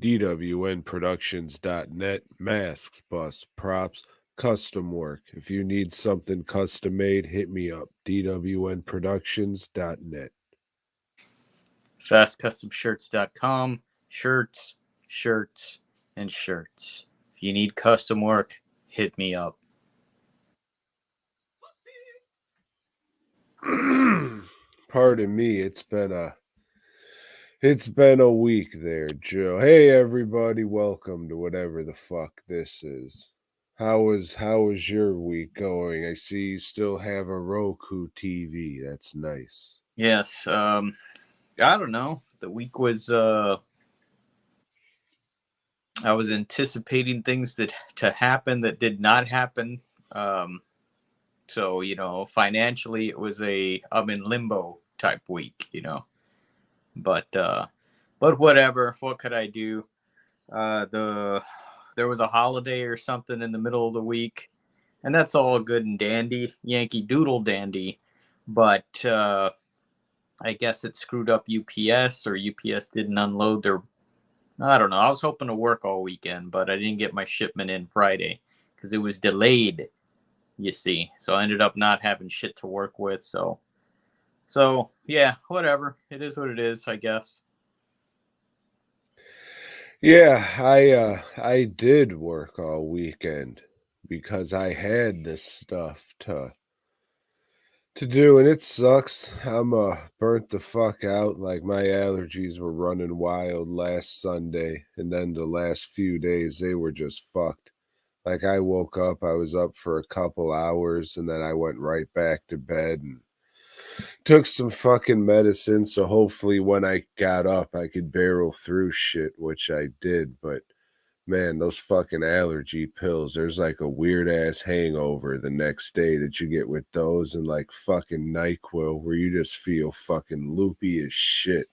dwnproductions.net, masks, bus, props, custom work. If you need something custom made, hit me up. dwnproductions.net. FastCustomShirts.com. Shirts, shirts, and shirts. If you need custom work, hit me up. Pardon me, it's been a week there, Joe. Hey everybody, welcome to whatever the fuck this is. How is your week going? I see you still have a Roku TV. That's nice. Yes, I don't know. The week was I was anticipating things that to happen that did not happen. Um so, financially it was a I'm in limbo type week. But whatever, what could I do? There was a holiday or something in the middle of the week, and that's all good and dandy, Yankee Doodle dandy. But I guess it screwed up UPS, or UPS didn't unload their. I don't know. I was hoping to work all weekend, but I didn't get my shipment in Friday because it was delayed. You see, so I ended up not having shit to work with. So yeah, whatever. It is what it is, I guess. Yeah, I did work all weekend because I had this stuff to do, and it sucks. I'm burnt the fuck out. Like my allergies were running wild last Sunday, and then the last few days they were just fucked. Like I woke up, I was up for a couple hours, and then I went right back to bed and took some fucking medicine. So hopefully, when I got up, I could barrel through shit, which I did. But man, those fucking allergy pills, there's like a weird ass hangover the next day that you get with those and like fucking NyQuil where you just feel fucking loopy as shit.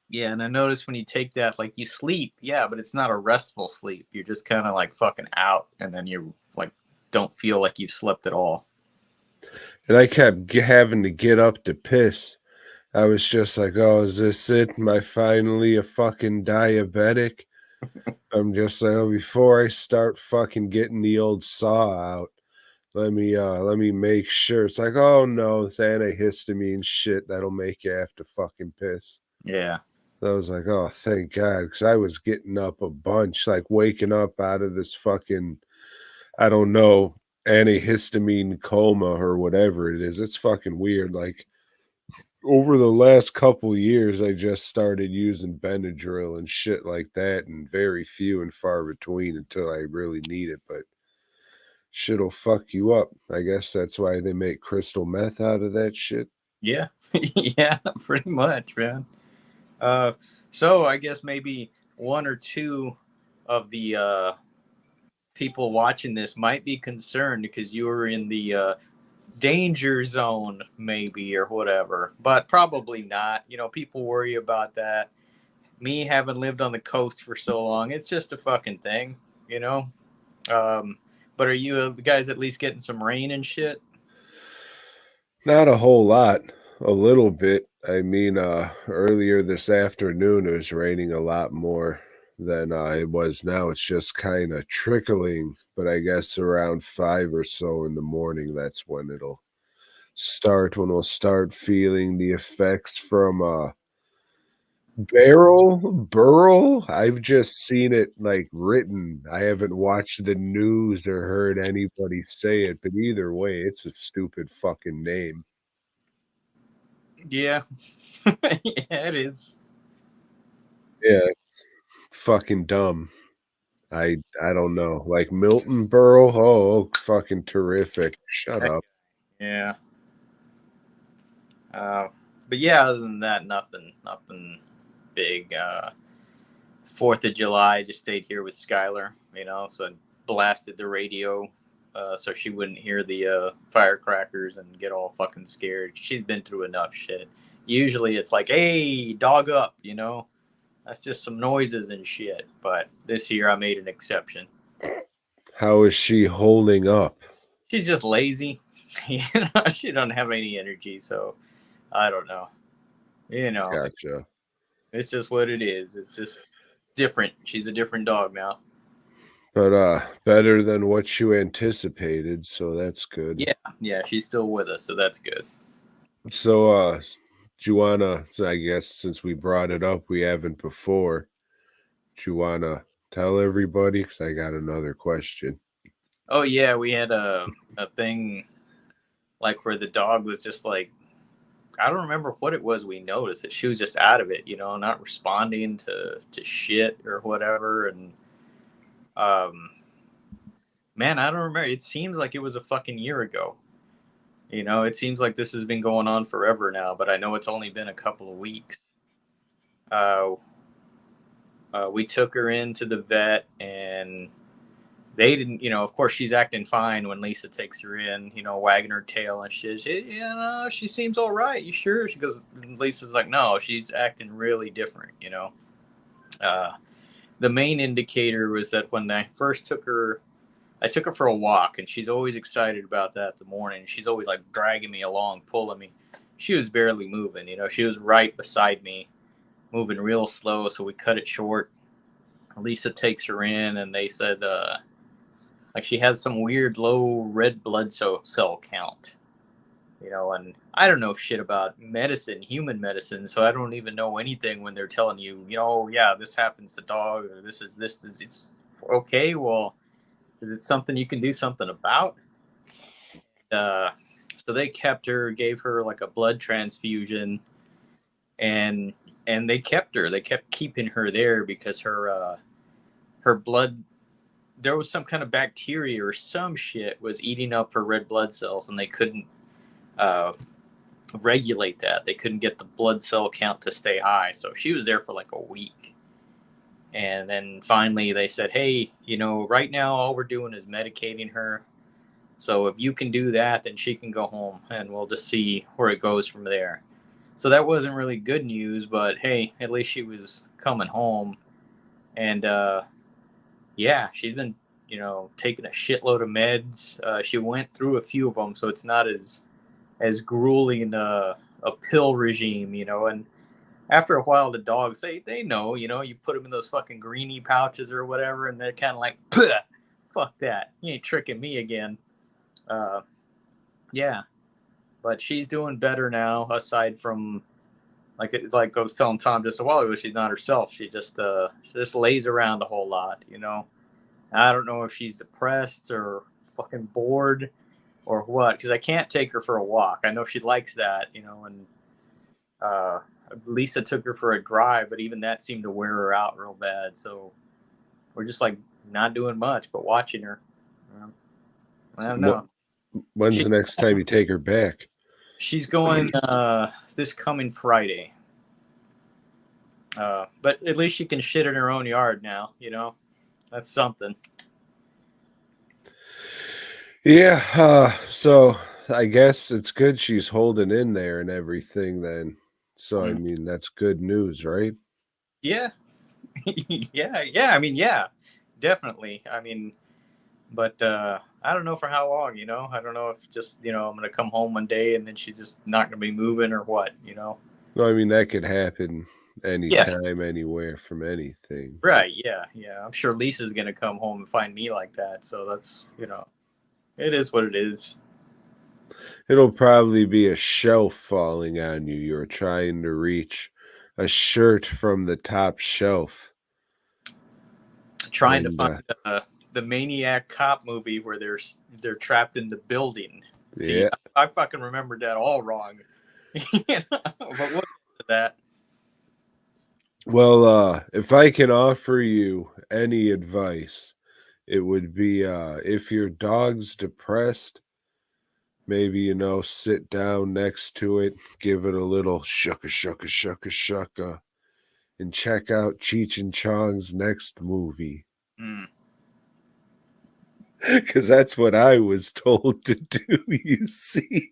Yeah, and I noticed when you take that, like you sleep, yeah, but it's not a restful sleep. You're just kind of like fucking out, and then you like don't feel like you've slept at all. And I kept having to get up to piss. I was just like, oh, is this it? Am I finally a fucking diabetic? I'm just like, oh, before I start fucking getting the old saw out, let me make sure. It's like, oh no, it's antihistamine shit that'll make you have to fucking piss. Yeah, I was like, oh, thank God, because I was getting up a bunch, like waking up out of this fucking, I don't know, antihistamine coma or whatever it is. It's fucking weird. Like over the last couple years, I just started using Benadryl and shit like that, and very few and far between until I really need it. But shit'll fuck you up. I guess that's why they make crystal meth out of that shit. yeah, yeah, pretty much, man. Uh, so I guess maybe one or two of the people watching this might be concerned because you were in the danger zone, maybe or whatever, but probably not. People worry about that. Me having lived on the coast for so long, it's just a fucking thing, you know. Um, but are you guys at least getting some rain and shit? Not a whole lot, a little bit. I mean, earlier this afternoon it was raining a lot more than it was now. It's just kind of trickling, but I guess around 5 or so in the morning, that's when it'll start, when we'll start feeling the effects from Burl. I've just seen it like written. I haven't watched the news or heard anybody say it, but either way, it's a stupid fucking name. Yeah, yeah, it is. Yeah, it's fucking dumb. I don't know. Like Milton Berle, oh, fucking terrific. Shut up. Yeah. Uh, but yeah, other than that, nothing big. 4th of July, just stayed here with Skylar, so I blasted the radio so she wouldn't hear the firecrackers and get all fucking scared. She's been through enough shit. Usually it's like, hey, dog up. That's just some noises and shit. But this year I made an exception. How is she holding up? She's just lazy. She doesn't have any energy, so I don't know. You know, Gotcha. it's just what it is. It's just Different. She's a different dog now. But better than what you anticipated, so that's good. Yeah, she's still with us, so that's good. So do you wanna, so I guess since we brought it up, we haven't before, do you wanna tell everybody? Because I got another question. Oh yeah, we had a thing like where the dog was just like, I don't remember what it was we noticed that she was just out of it, not responding to shit or whatever. And um man, I don't remember. It seems like it was a fucking year ago. It seems like this has been going on forever now, but I know it's only been a couple of weeks. Uh, we took her into the vet, and they didn't, of course, she's acting fine when Lisa takes her in, wagging her tail and shit. She seems all right. You sure? She goes, Lisa's like, no, she's acting really different, Uh, the main indicator was that when I took her for a walk, and she's always excited about that in the morning. She's always like dragging me along, pulling me. She was barely moving, she was right beside me, moving real slow. So we cut it short. Lisa takes her in, and they said, like she had some weird low red blood cell count, and I don't know shit about medicine, human medicine, so I don't even know anything when they're telling you, yeah, this happens to dog, or this is this, it's okay. Well, is it something you can do something about? Uh, so they kept her, gave her like a blood transfusion, and they kept her. They kept keeping her there because her blood, there was some kind of bacteria or some shit was eating up her red blood cells, and they couldn't uh, regulate that. They couldn't get the blood cell count to stay high. So she was there for like a week. And then finally they said, hey, right now all we're doing is medicating her. So if you can do that, then she can go home, and we'll just see where it goes from there. So that wasn't really good news, but hey, at least she was coming home. And yeah, she's been, taking a shitload of meds. She went through a few of them, so it's not as grueling a pill regime, and after a while the dogs they know, you put them in those fucking greenie pouches or whatever, and they're kind of like, fuck that, you ain't tricking me again. uh yeah, but she's doing better now, aside from like I was telling Tom just a while ago, she's not herself. She just lays around a whole lot, I don't know if she's depressed or fucking bored or what, because I can't take her for a walk. I know she likes that, and uh, Lisa took her for a drive, but even that seemed to wear her out real bad. So we're just like not doing much but watching her. I don't know. When's She the next time you take her back? she's going this coming Friday. But at least she can shit in her own yard now. That's something. Yeah, so I guess it's good she's holding in there and everything then. So I Mm. mean that's good news, right? Yeah, yeah. I mean, yeah, definitely. I mean, but I don't know for how long. I don't know if just I'm gonna come home one day and then she's just not gonna be moving or what. No, I mean that could happen Yeah. anytime, anywhere from anything. Right. Yeah. I'm sure Lisa's gonna come home and find me like that. So that's it is what it is. It'll probably be a shelf falling on you. You're trying to reach a shirt from the top shelf. Trying to And find the Maniac Cop movie where they're trapped in the building. See, yeah. I fucking remembered that all wrong. But we'll get to that. Well, if I can offer you any advice, it would be if your dog's depressed, maybe, sit down next to it, give it a little shucka shucka shucka shucka, and check out Cheech and Chong's next movie. Mm. Because that's what I was told to do, you see.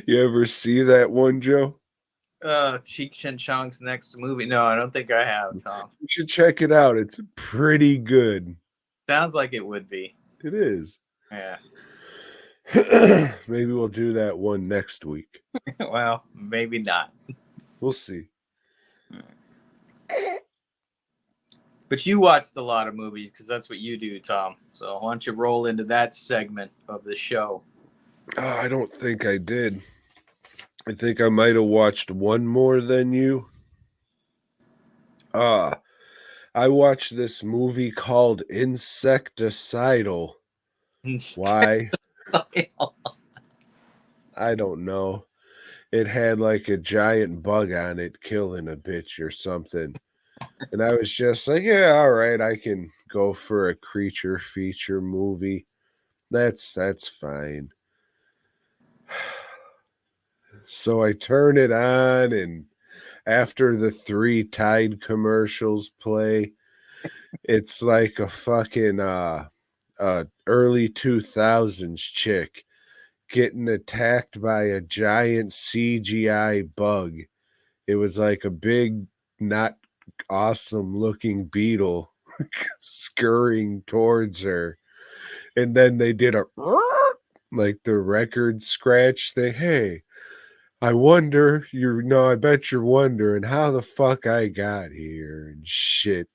You ever see that one, Joe? Cheech and Chong's next movie. No, I don't think I have, Tom. You should check it out. It's pretty good. Sounds like it would be. It is. Yeah. Maybe we'll do that one next week. Well, maybe not. We'll see. But you watched a lot of movies because that's what you do, Tom. So why don't you roll into that segment of the show? I don't think I did. I think I might have watched one more than you. Uh, I watched this movie called Insecticidal. Why? I don't know. It had like a giant bug on it killing a bitch or something. And I was just like, yeah, all right, I can go for a creature feature movie. That's fine. So I turn it on, and after the 3 Tide commercials play, it's like a fucking early 2000s chick getting attacked by a giant CGI bug. It was like a big, not awesome looking beetle scurrying towards her. And then they did a like the record scratch thing. Hey, I wonder, I bet you're wondering how the fuck I got here and shit.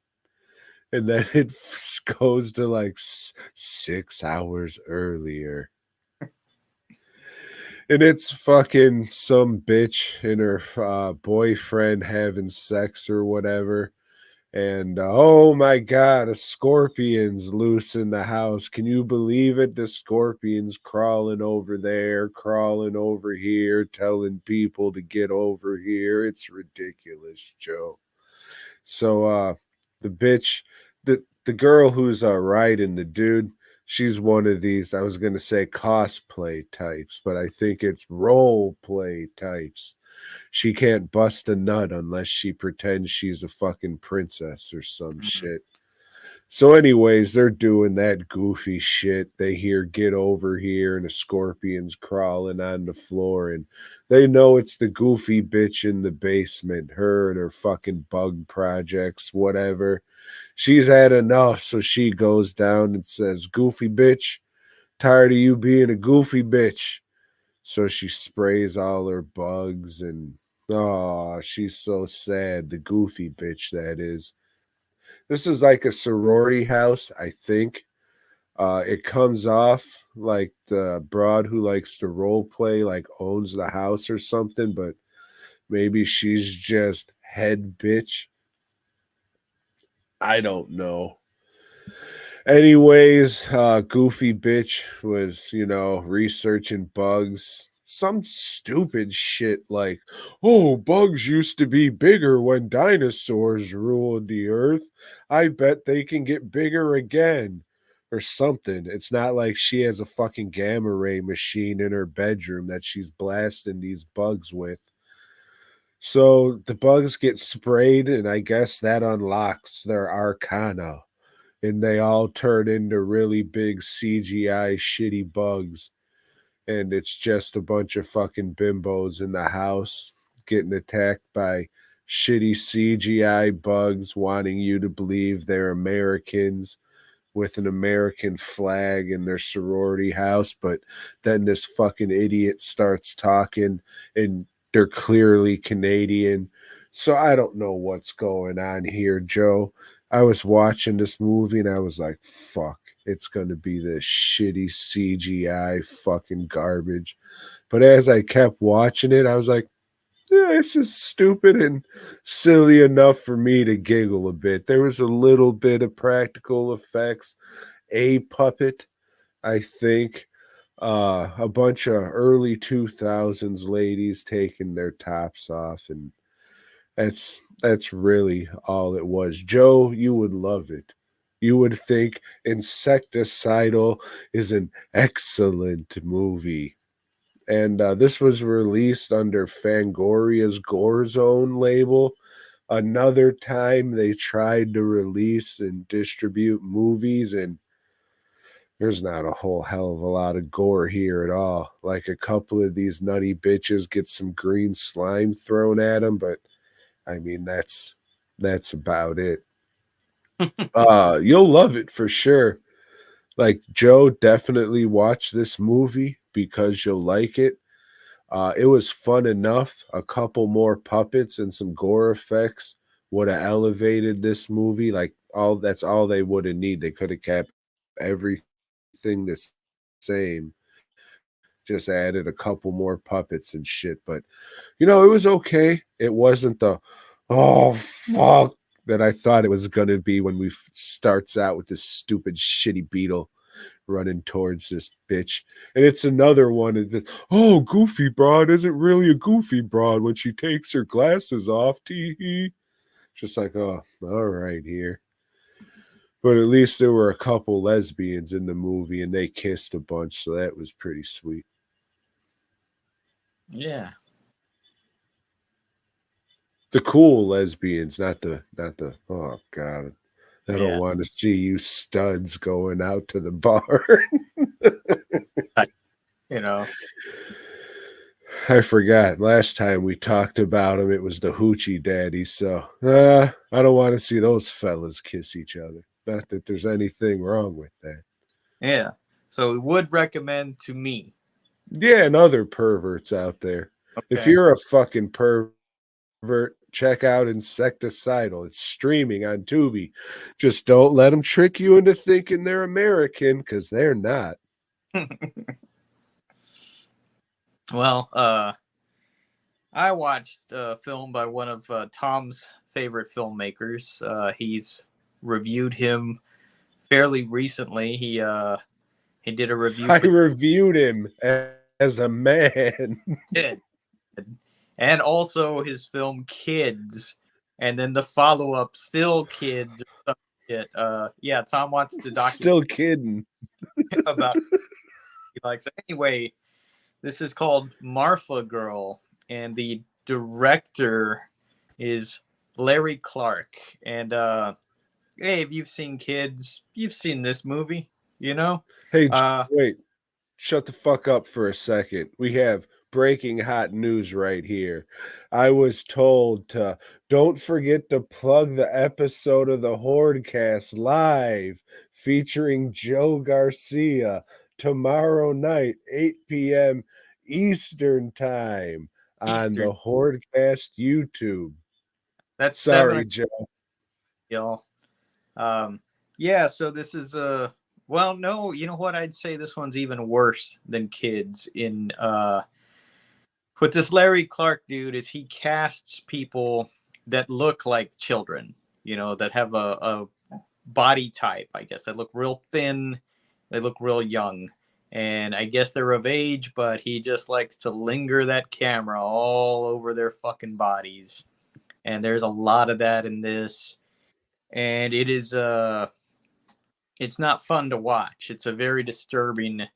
And then it goes to like 6 hours earlier. And it's fucking some bitch and her boyfriend having sex or whatever. And oh my god, a scorpion's loose in the house. Can you believe it? The scorpion's crawling over there, crawling over here, telling people to get over here. It's ridiculous, Joe. So the bitch, the girl who's riding the dude, she's one of these, I was gonna say cosplay types, but I think it's role play types. She can't bust a nut unless she pretends she's a fucking princess or some Mhm. shit. So, anyways, they're doing that goofy shit. They hear get over here and a scorpion's crawling on the floor, and they know it's the goofy bitch in the basement, her and her fucking bug projects, whatever. She's had enough, so she goes down and says, Goofy bitch, tired of you being a goofy bitch. So she sprays all her bugs and oh, she's so sad. The goofy bitch that is. This is like a sorority house, I think. It comes off like the broad who likes to role play, like owns the house or something, but maybe she's just head bitch. I don't know. Anyways, Goofy Bitch was, researching bugs. Some stupid shit like, oh, bugs used to be bigger when dinosaurs ruled the earth. I bet they can get bigger again. Or something. It's not like she has a fucking gamma ray machine in her bedroom that she's blasting these bugs with. So the bugs get sprayed, and I guess that unlocks their arcana and they all turn into really big CGI shitty bugs. And it's just a bunch of fucking bimbos in the house getting attacked by shitty CGI bugs wanting you to believe they're Americans with an American flag in their sorority house. But then this fucking idiot starts talking and they're clearly Canadian. So I don't know what's going on here, Joe. I was watching this movie and I was like, fuck, it's going to be this shitty CGI fucking garbage. But as I kept watching it, I was like, yeah, this is stupid and silly enough for me to giggle a bit. There was a little bit of practical effects, a puppet, I think, a bunch of early 2000s ladies taking their tops off, and that's really all it was. Joe, you would love it. You would think Insecticidal is an excellent movie. And this was released under Fangoria's Gore Zone label. Another time they tried to release and distribute movies, and there's not a whole hell of a lot of gore here at all. Like a couple of these nutty bitches get some green slime thrown at them, but I mean that's about it. You'll love it for sure. Like Joe, definitely watch this movie, because you'll like it. It was fun enough. A couple more puppets and some gore effects would have elevated this movie. Like all that's all they would have need. They could have kept everything the same, just added a couple more puppets and shit. But it was okay. It wasn't the oh fuck that I thought it was gonna be when we starts out with this stupid shitty beetle running towards this bitch. And it's another one of the oh, Goofy Broad isn't really a Goofy Broad when she takes her glasses off. Tee hee. Just like, oh, all right here. But at least there were a couple lesbians in the movie and they kissed a bunch, so that was pretty sweet. Yeah. The cool lesbians, not the oh god. I don't Yeah. want to see you studs going out to the bar. You know. I forgot. Last time we talked about him, it was the hoochie daddy. So I don't want to see those fellas kiss each other. Not that there's anything wrong with that. Yeah. So we would recommend to me. Yeah, and other perverts out there. If Okay. you're a fucking pervert, check out Insecticidal. It's streaming on Tubi. Just don't let them trick you into thinking they're American, because they're not. Well, I watched a film by one of Tom's favorite filmmakers. He's reviewed him fairly recently. He did a review I for reviewed him as a man. Kid, and also his film Kids, and then the follow up Still Kids or some shit. Yeah, Tom watched the documentary Still kidding. about he likes. Anyway, this is called Marfa Girl, and the director is Larry Clark. And hey, if you've seen Kids, you've seen this movie, you know? Hey, Uh, wait. Shut the fuck up for a second. We have breaking hot news right here. I was told to don't forget to plug the episode of the Hordecast live featuring Joe Garcia tomorrow night, 8 p.m. Eastern Time on Eastern. the Hordecast YouTube. That's 7, Sorry, Joe. y'all. Um, yeah, so this is well, no, you know what? I'd say this one's even worse than Kids. In what this Larry Clark dude is, he casts people that look like children, that have a body type, I guess, that look real thin, they look real young. And I guess they're of age, but he just likes to linger that camera all over their fucking bodies. And there's a lot of that in this. And it's not fun to watch. It's a very disturbing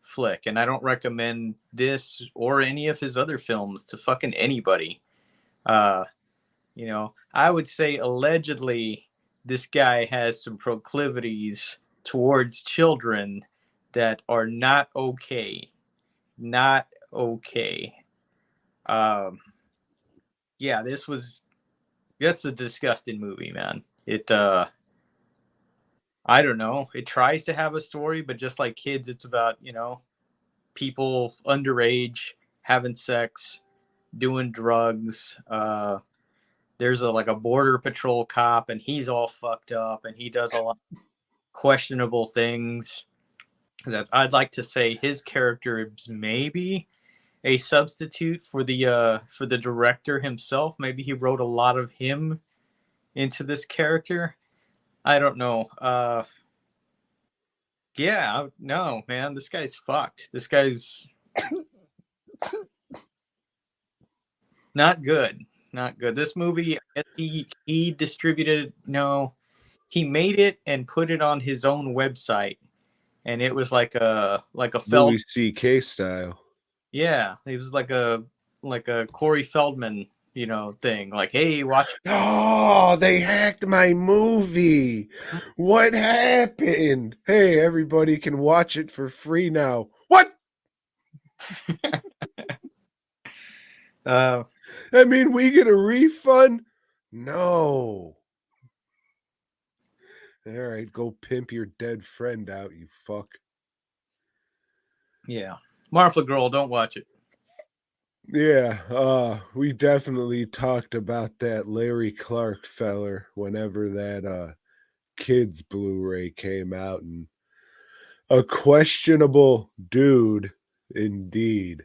flick, and I don't recommend this or any of his other films to fucking anybody. Uh, I would say allegedly this guy has some proclivities towards children that are not okay. Not okay. Um, yeah, that's a disgusting movie, man. It I don't know. It tries to have a story, but just like Kids, it's about, people underage having sex, doing drugs. There's like a border patrol cop, and he's all fucked up, and he does a lot of questionable things. That I'd like to say his character is maybe a substitute for the director himself. Maybe he wrote a lot of him into this character. I don't know. Yeah, no, man, this guy's fucked. This guy's not good. Not good. This movie, he distributed. No, he made it and put it on his own website, and it was like a Louis Feld. C.K. style. Yeah, it was like a Corey Feldman, thing. Like, hey, watch. Oh, they hacked my movie. What happened? Hey, everybody can watch it for free now. What? uh, I mean, we get a refund? No. All right, go pimp your dead friend out, you fuck. yeah. Marfa Girl, don't watch it. Yeah, we definitely talked about that Larry Clark feller whenever that kids Blu-ray came out, and a questionable dude indeed.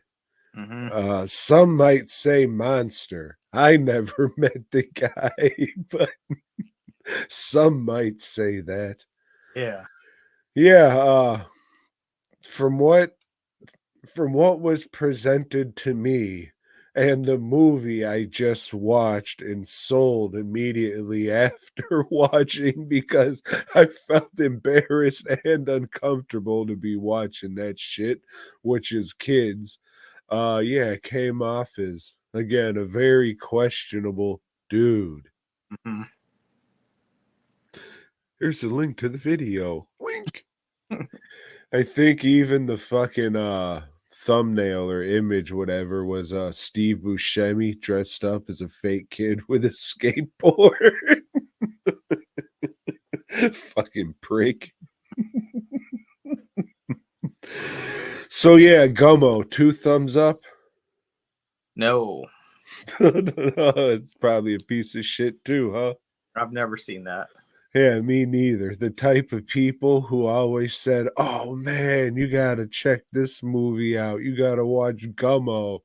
Mm-hmm. Some might say monster. I never met the guy, but some might say that. Yeah. Yeah, from what from what was presented to me and the movie I just watched and sold immediately after watching because I felt embarrassed and uncomfortable to be watching that shit, which is kids. Yeah, it came off as again a very questionable dude. Mm-hmm. Here's a link to the video. Wink. I think even the fucking thumbnail or image, whatever, was Steve Buscemi dressed up as a fake kid with a skateboard. Fucking prick. So yeah, Gummo, 2 thumbs up. No, It's probably a piece of shit too, huh? I've never seen that. Yeah, me neither. The type of people who always said, "Oh man, you gotta check this movie out. You gotta watch Gummo."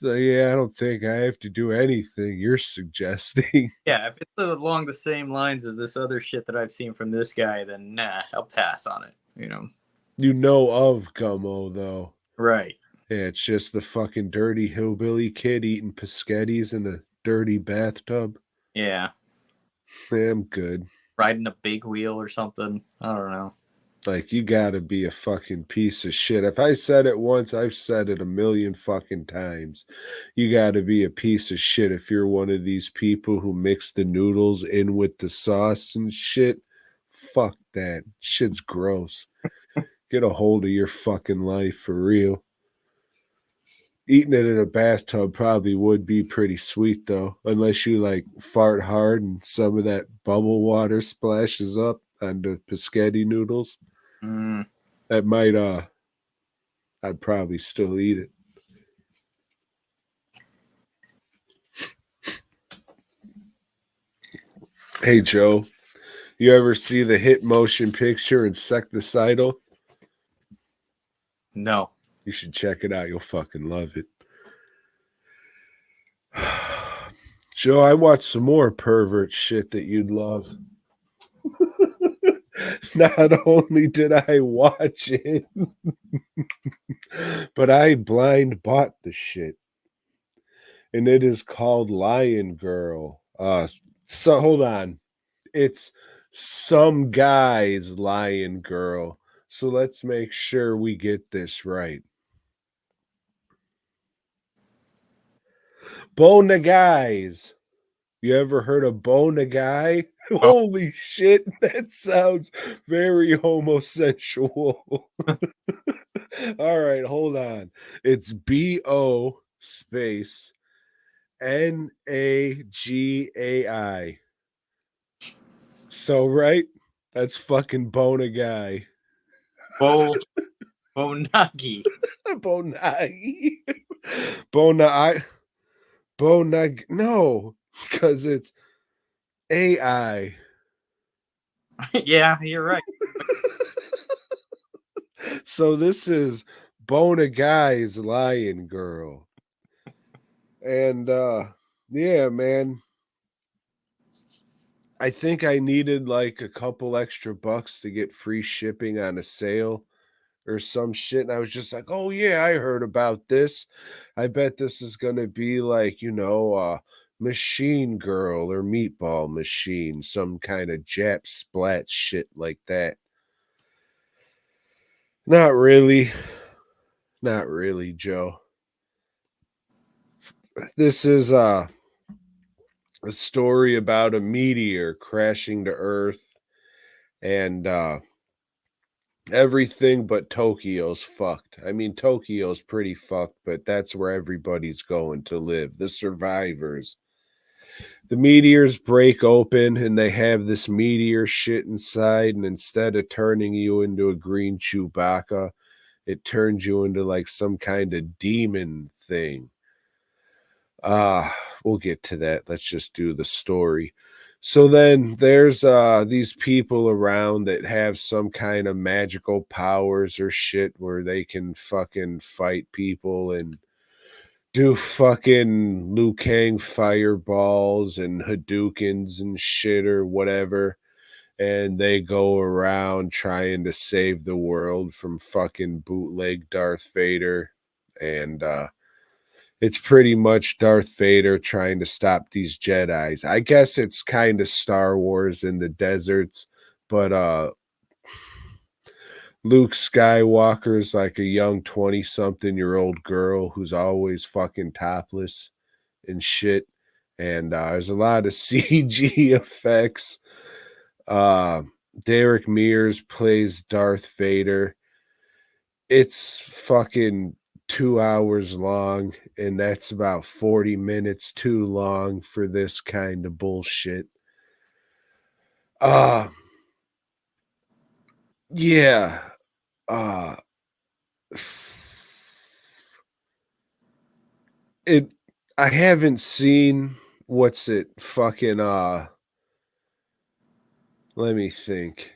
So yeah, I don't think I have to do anything you're suggesting. Yeah, if it's along the same lines as this other shit that I've seen from this guy, then nah, I'll pass on it. You know. You know of Gummo though. Right. Yeah, it's just the fucking dirty hillbilly kid eating pescettis in a dirty bathtub. Yeah. Yeah, I'm good. Riding a big wheel or something. I don't know. Like, you gotta be a fucking piece of shit. If I said it once, I've said it a million fucking times. You gotta be a piece of shit if you're one of these people who mix the noodles in with the sauce and shit. Fuck that. Shit's gross. Get a hold of your fucking life for real. Eating it in a bathtub probably would be pretty sweet though, unless you like fart hard and some of that bubble water splashes up on the pescetti noodles. Mm. That might I'd probably still eat it. Hey Joe, you ever see the hit motion picture Insecticidal? No. You should check it out. You'll fucking love it. Joe, I watched some more pervert shit that you'd love. Not only did I watch it, but I blind bought the shit. And it is called Lion Girl. So hold on. It's some guy's Lion Girl. So let's make sure we get this right. Bona guys. You ever heard of Bona guy? Oh. Holy shit, that sounds very homosexual. All right, hold on. It's BO space Nagai. So, right? That's fucking Bona guy. Bo Bonagi. Bonai. Bonai. Bonag. No, because it's AI. Yeah, you're right. So this is Bona Guy's Lion Girl. And yeah, man. I think I needed like a couple extra bucks to get free shipping on a sale or some shit. And I was just like, oh yeah, I heard about this. I bet this is gonna be like, Machine Girl or Meatball Machine, some kind of Jap splat shit like that. Not really. Not really, Joe. This is a story about a meteor crashing to Earth and everything but Tokyo's fucked. I mean, Tokyo's pretty fucked, but that's where everybody's going to live. The survivors. The meteors break open and they have this meteor shit inside, and instead of turning you into a green Chewbacca, it turns you into like some kind of demon thing. We'll get to that. Let's just do the story. So then there's these people around that have some kind of magical powers or shit where they can fucking fight people and do fucking Liu Kang fireballs and Hadoukens and shit or whatever. And they go around trying to save the world from fucking bootleg Darth Vader. And it's pretty much Darth Vader trying to stop these Jedis. I guess it's kind of Star Wars in the deserts, but Luke Skywalker's like a young 20-something-year-old girl who's always fucking topless and shit. And there's a lot of CG effects. Uh, Derek Mears plays Darth Vader. It's fucking 2 hours long, and that's about 40 minutes too long for this kind of bullshit. Uh, yeah. Uh, it I haven't seen what's it fucking let me think.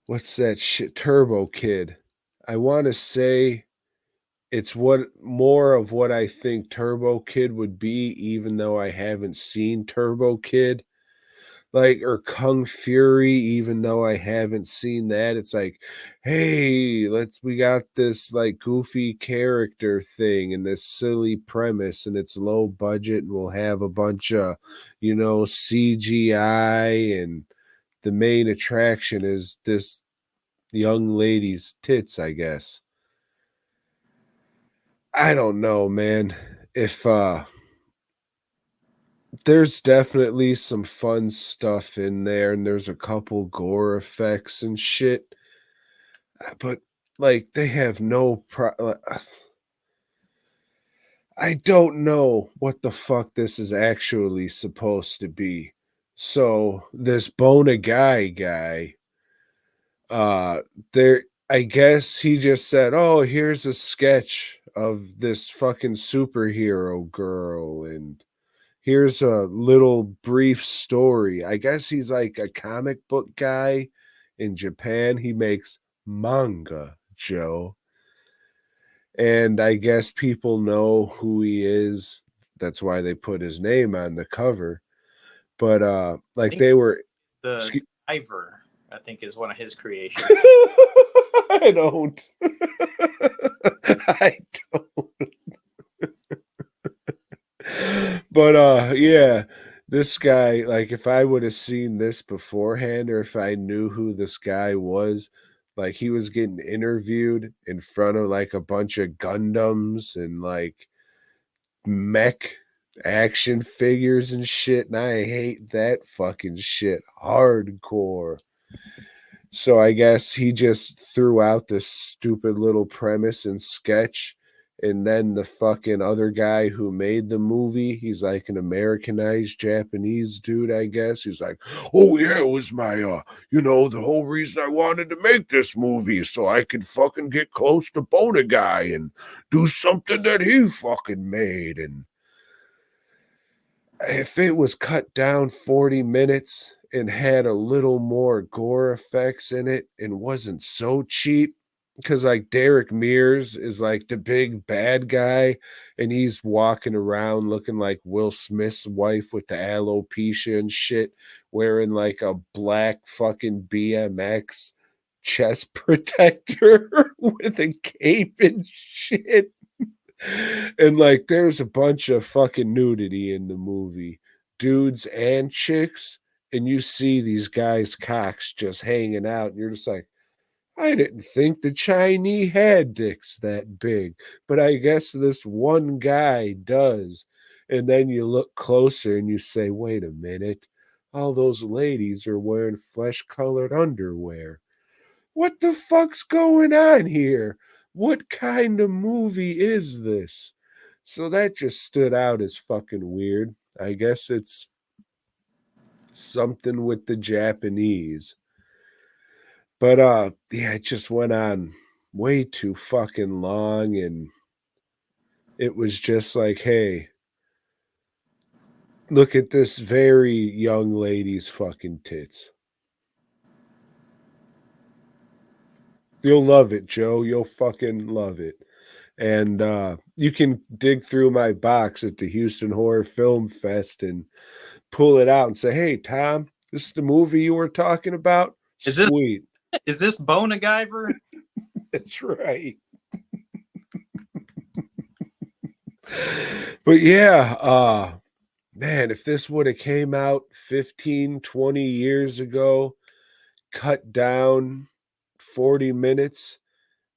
What's that shit? Turbo Kid. I want to say it's what more of what I think Turbo Kid would be, even though I haven't seen Turbo Kid. Like, or Kung Fury, even though I haven't seen that. It's like, hey, we got this like goofy character thing and this silly premise, and it's low budget, and we'll have a bunch of, CGI, and the main attraction is this young lady's tits, I guess. I don't know, man. If there's definitely some fun stuff in there, and there's a couple gore effects and shit, but like they have no I don't know what the fuck this is actually supposed to be. So this Bona guy, uh there I guess he just said, "Oh, here's a sketch of this fucking superhero girl, and here's a little brief story." I guess he's like a comic book guy in Japan. He makes manga, Joe. And I guess people know who he is. That's why they put his name on the cover. But I like think they were the excuse- Diver, I think, is one of his creations. I don't. I don't. But yeah, this guy, like if I would have seen this beforehand or if I knew who this guy was, like he was getting interviewed in front of like a bunch of Gundams and like mech action figures and shit, and I hate that fucking shit hardcore. So I guess he just threw out this stupid little premise and sketch. And then the fucking other guy who made the movie, he's like an Americanized Japanese dude, I guess. He's like, "Oh yeah, it was my the whole reason I wanted to make this movie so I could fucking get close to Bona guy and do something that he fucking made." And if it was cut down 40 minutes and had a little more gore effects in it and wasn't so cheap, because like Derek Mears is like the big bad guy, and he's walking around looking like Will Smith's wife with the alopecia and shit, wearing like a black fucking BMX chest protector with a cape and shit. And like there's a bunch of fucking nudity in the movie, dudes and chicks, and you see these guys' cocks just hanging out, and you're just like, I didn't think the Chinese had dicks that big, but I guess this one guy does. And then you look closer and you say, wait a minute, all those ladies are wearing flesh colored underwear. What the fuck's going on here? What kind of movie is this? So that just stood out as fucking weird. I guess it's something with the Japanese. But yeah, it just went on way too fucking long, and it was just like, hey, look at this very young lady's fucking tits. You'll love it, Joe. You'll fucking love it. And you can dig through my box at the Houston Horror Film Fest and pull it out and say, "Hey, Tom, this is the movie you were talking about." Is this Sweet. is this Bonaguyver? That's right. But yeah, man, if this would have came out 15, 20 years ago, cut down 40 minutes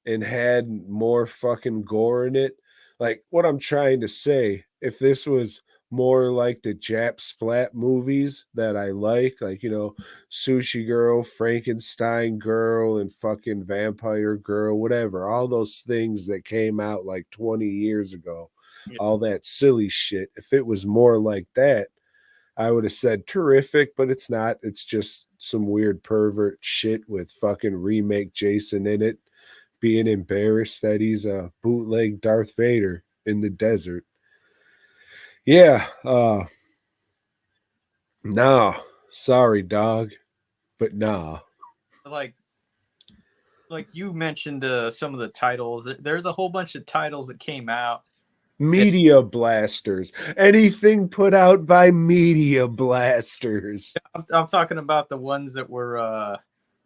and had more fucking gore in it. Like what I'm trying to say, if this was more like the Jap splat movies that I like, Sushi Girl, Frankenstein Girl, and fucking Vampire Girl, whatever, all those things that came out like 20 years ago, all that silly shit. If it was more like that, I would have said terrific, but it's not. It's just some weird pervert shit with fucking remake Jason in it being embarrassed that he's a bootleg Darth Vader in the desert. Yeah, nah. Sorry, dog, but nah. like you mentioned some of the titles. There's a whole bunch of titles that came out. Media blasters. Anything put out by media blasters. I'm talking about the ones that were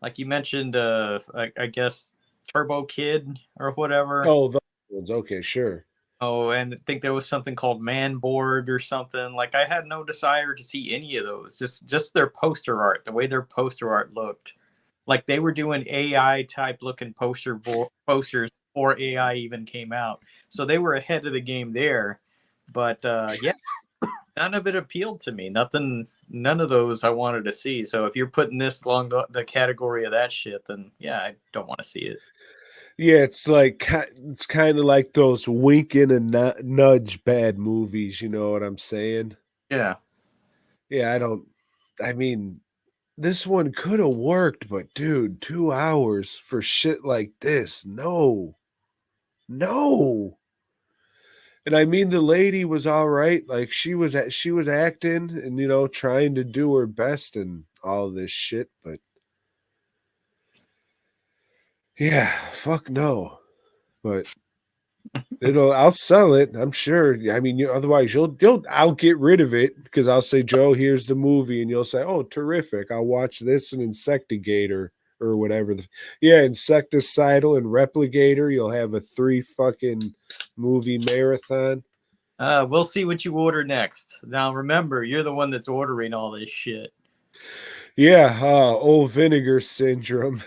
like you mentioned I guess Turbo Kid or whatever. Oh, those ones. Okay, sure. Oh, and I think there was something called Man Board or something. Like I had no desire to see any of those. Just their poster art, the way their poster art looked. Like they were doing AI type looking posters before AI even came out. So they were ahead of the game there. But yeah, none of it appealed to me. None of those I wanted to see. So if you're putting this along the category of that shit, then yeah, I don't want to see it. Yeah, it's kind of like those winking and nudge bad movies. You know what I'm saying? Yeah. Yeah, I don't. I mean, this one could have worked, but dude, 2 hours for shit like this. No. No. And I mean the lady was all right. Like she was acting and trying to do her best and all this shit, but yeah, fuck no. But I'll sell it. I'm sure. I mean, otherwise I'll get rid of it because I'll say, Joe, here's the movie, and you'll say, oh, terrific. I'll watch this and Insectigator or whatever. Yeah, Insecticidal and Replicator. You'll have a 3 fucking movie marathon. We'll see what you order next. Now remember, you're the one that's ordering all this shit. Yeah, old Vinegar Syndrome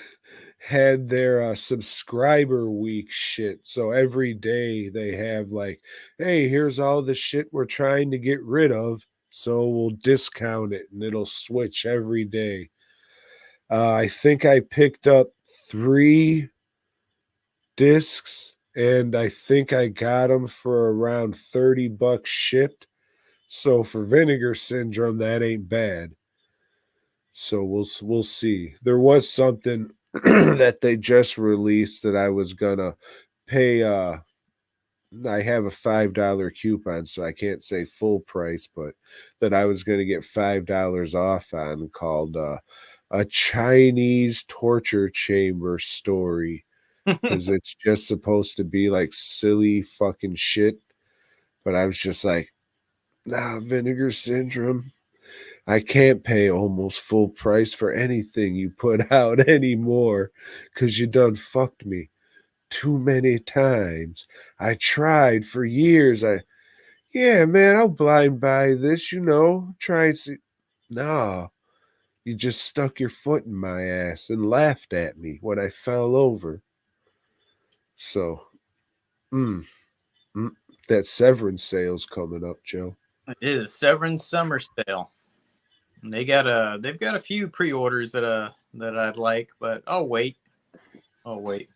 had their subscriber week shit. So every day they have like, hey, here's all the shit we're trying to get rid of. So we'll discount it and it'll switch every day. I think I picked up 3 discs and I think I got them for around $30 shipped. So for Vinegar Syndrome, that ain't bad. So we'll see. There was something that they just released that I was gonna pay. I have a $5 coupon, so I can't say full price, but that I was gonna get $5 off on, called a Chinese torture chamber story, because it's just supposed to be like silly fucking shit. But I was just like, nah, Vinegar Syndrome. I can't pay almost full price for anything you put out anymore because you done fucked me too many times. I tried for years. Yeah, man, I'll blind buy this, try and see. No, you just stuck your foot in my ass and laughed at me when I fell over. So, mm, mm, that Severance sale's coming up, Joe. It is Severance Summer Sale. They've got a few pre-orders that I'd like, but I'll wait. I'll wait.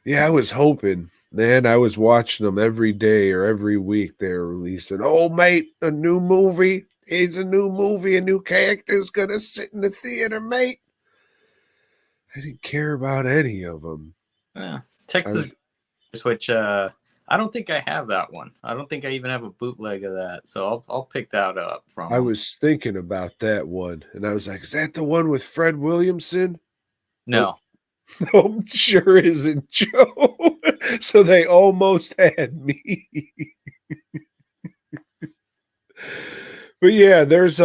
Yeah, I was hoping, man. I was watching them every day or every week. They were releasing, oh, mate, a new movie. Here's a new movie. A new character's going to sit in the theater, mate. I didn't care about any of them. Yeah. I Texas, was which I don't think I have that one. I don't think I even have a bootleg of that. So I'll pick that up from I them. was thinking about that one, and I was like, "Is that the one with Fred Williamson?" Nope. No. Nope, sure isn't, Joe. So they almost had me. But yeah, there's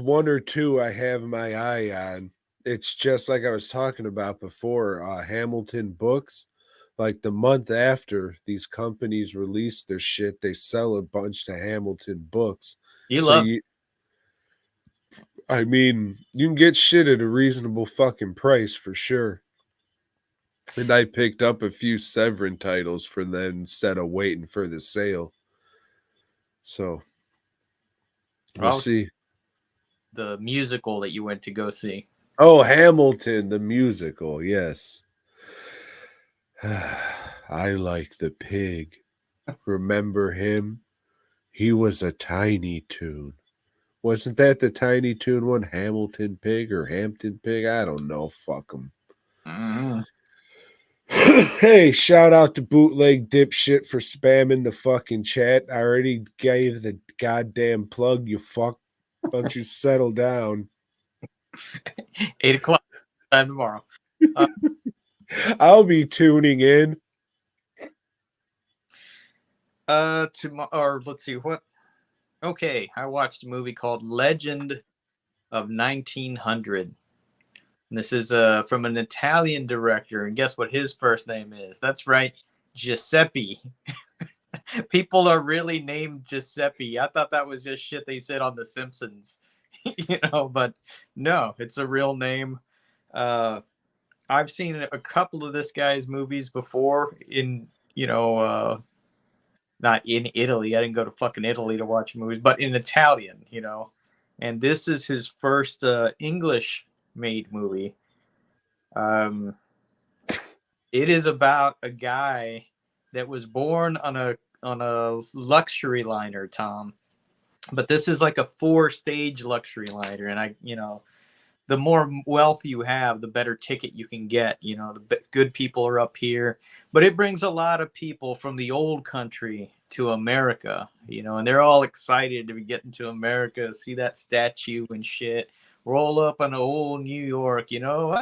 one or two I have my eye on. It's just like I was talking about before, Hamilton Books. Like the month after these companies release their shit, they sell a bunch to Hamilton Books. You So love I mean, you can get shit at a reasonable fucking price for sure. And I picked up a few Severin titles for them instead of waiting for the sale. So we'll well, see. the musical that you went to go see. Oh, Hamilton, the musical, yes. I like the pig. Remember him? He was a Tiny Toon. Wasn't that the Tiny Toon one? Hamilton Pig or Hampton Pig? I don't know. Fuck him. Mm-hmm. Hey, shout out to Bootleg Dipshit for spamming the fucking chat. I already gave the goddamn plug, you fuck. Why don't you settle down? 8 o'clock time tomorrow. Uh, I'll be tuning in. or let's see what. Okay, I watched a movie called Legend of 1900. And this is from an Italian director, and guess what his first name is? That's right, Giuseppe. People are really named Giuseppe. I thought that was just shit they said on The Simpsons, but no, it's a real name. Uh, I've seen a couple of this guy's movies before in, not in Italy. I didn't go to fucking Italy to watch movies, but in Italian. And this is his first English made movie. Um, it is about a guy that was born on a luxury liner, Tom. But this is like a 4-stage luxury liner, and the more wealth you have, the better ticket you can get. The good people are up here, but it brings a lot of people from the old country to America, and they're all excited to be getting to America, see that statue and shit, roll up on old New York, America,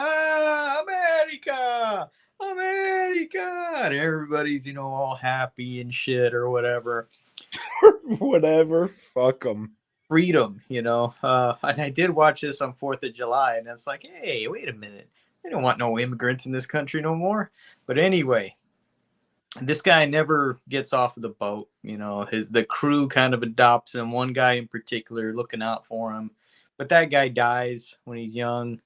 America, and everybody's, all happy and shit or whatever. Whatever. Fuck them. Freedom, and I did watch this on 4th of July, and it's like, hey, wait a minute, we don't want no immigrants in this country no more. But anyway, this guy never gets off of the boat. The crew kind of adopts him, one guy in particular looking out for him, but that guy dies when he's young.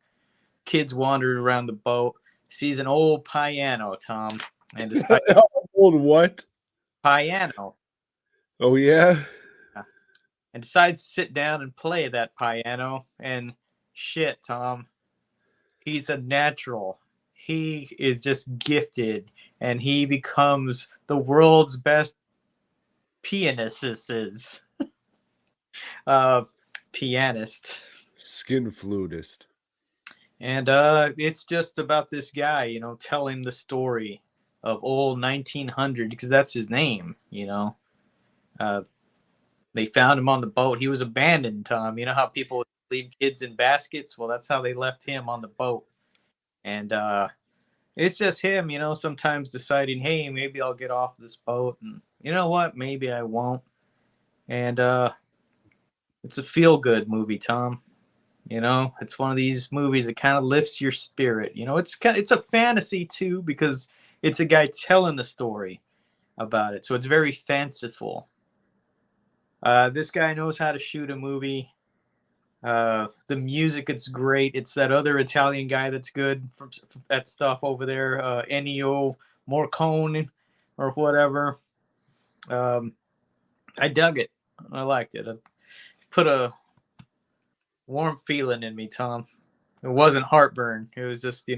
Kids wandering around the boat, sees an old piano, Tom, and decides Old what? piano, Oh, yeah? and decides to sit down and play that piano. And shit, Tom, he's a natural. He is just gifted, and he becomes the world's best pianist. uh, Pianist. Skin flutist. And it's just about this guy, telling the story of old 1900, because that's his name. Uh, they found him on the boat. He was abandoned, Tom. You know how people leave kids in baskets? Well, that's how they left him on the boat. And it's just him, sometimes deciding, hey, maybe I'll get off this boat. And you know what? Maybe I won't. And it's a feel-good movie, Tom. It's one of these movies that kind of lifts your spirit. It's a fantasy too, because it's a guy telling the story about it. So it's very fanciful. This guy knows how to shoot a movie. The music, it's great. It's that other Italian guy that's good from that stuff over there, Ennio Morricone or whatever. I dug it. I liked it. I put a warm feeling in me, Tom. It wasn't heartburn. It was just,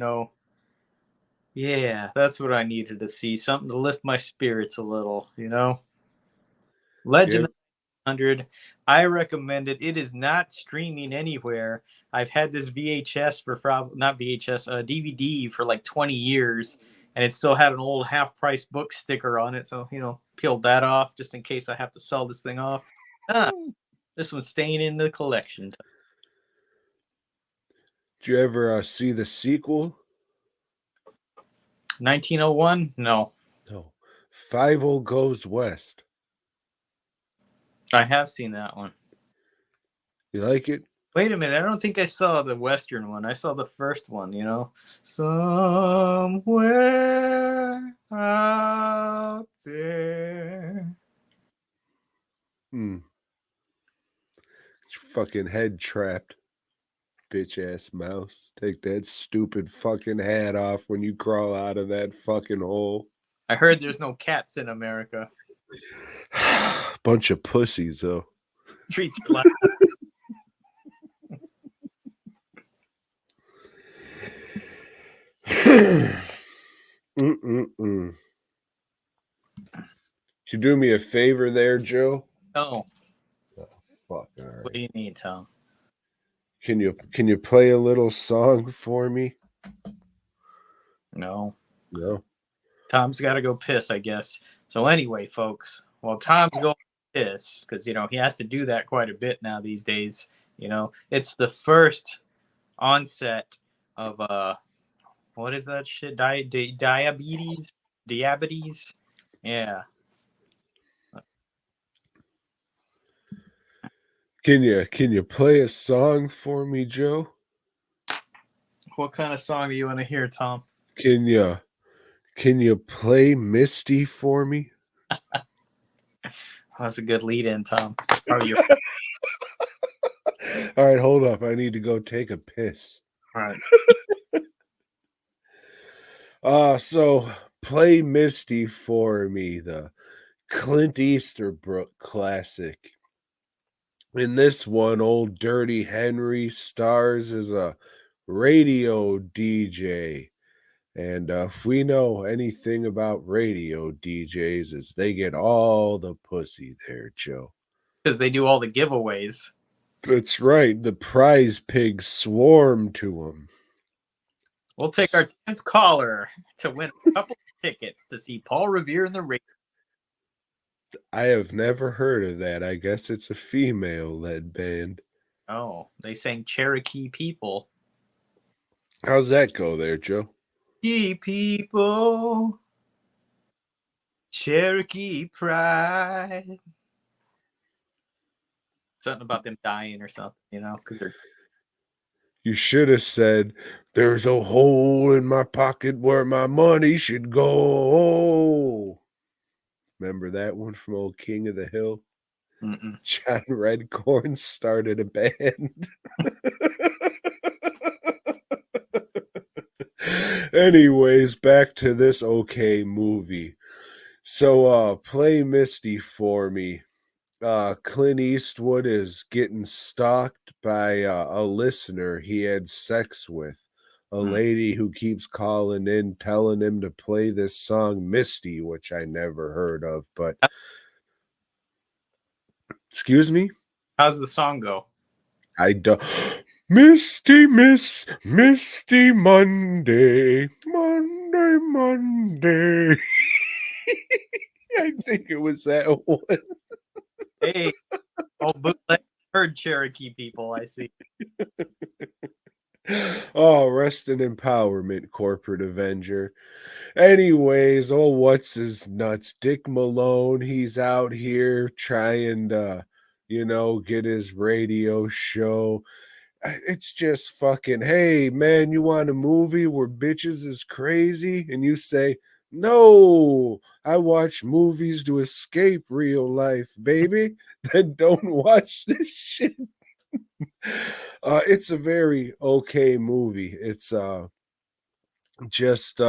yeah, that's what I needed to see. Something to lift my spirits a little. Legend Yep. of 100. I recommend it. It is not streaming anywhere. I've had this VHS for not VHS, DVD for like 20 years, and it still had an old half price book sticker on it. So peeled that off just in case I have to sell this thing off. Ah, this one's staying in the collection. Did you ever see the sequel? 1901? No, No. 50 Goes West. I have seen that one. You like it? Wait a minute, I don't think I saw the Western one. I saw the first one, Somewhere out there. Fucking head trapped. Bitch ass mouse. Take that stupid fucking hat off when you crawl out of that fucking hole. I heard there's no cats in America. Bunch of pussies, though. Treats you like. Could you do me a favor there, Joe? No. Oh, fuck. All right. What do you need, Tom? Can you play a little song for me? No. No. Tom's got to go piss, I guess. So anyway, folks, while Tom's going to piss, because he has to do that quite a bit now these days. It's the first onset of what is that shit? Diabetes? Diabetes? Yeah. Can you play a song for me, Joe? What kind of song do you want to hear, Tom? Can you play Misty for me? That's a good lead-in, Tom. All right, hold up. I need to go take a piss. All right. So play Misty for me, the Clint Easterbrook classic. In this one, old Dirty Henry stars as a radio DJ. And if we know anything about radio DJs, is they get all the pussy there, Joe. Because they do all the giveaways. That's right. The prize pigs swarm to them. We'll take our 10th caller to win a couple of tickets to see Paul Revere in the radio. I have never heard of that. I guess it's a female-led band. Oh, they sang Cherokee People. How's that go there, Joe? Cherokee people, Cherokee pride. Something about them dying or something, because they're. You should have said, "There's a hole in my pocket where my money should go." Remember that one from old King of the Hill? Mm-mm. John Redcorn started a band. Anyways, back to this okay movie. So play Misty for me. Clint Eastwood is getting stalked by a listener he had sex with. A lady who keeps calling in telling him to play this song Misty, which I never heard of, but excuse me? How's the song go? I don't. Misty Misty Monday. Monday. I think it was that one. Hey, bootleg heard Cherokee People, I see. Oh, rest in empowerment, corporate Avenger. Anyways, what's his nuts? Dick Malone, he's out here trying to, get his radio show. It's just fucking, hey, man, you want a movie where bitches is crazy? And you say, no, I watch movies to escape real life, baby. Then don't watch this shit. It's a very okay movie. It's just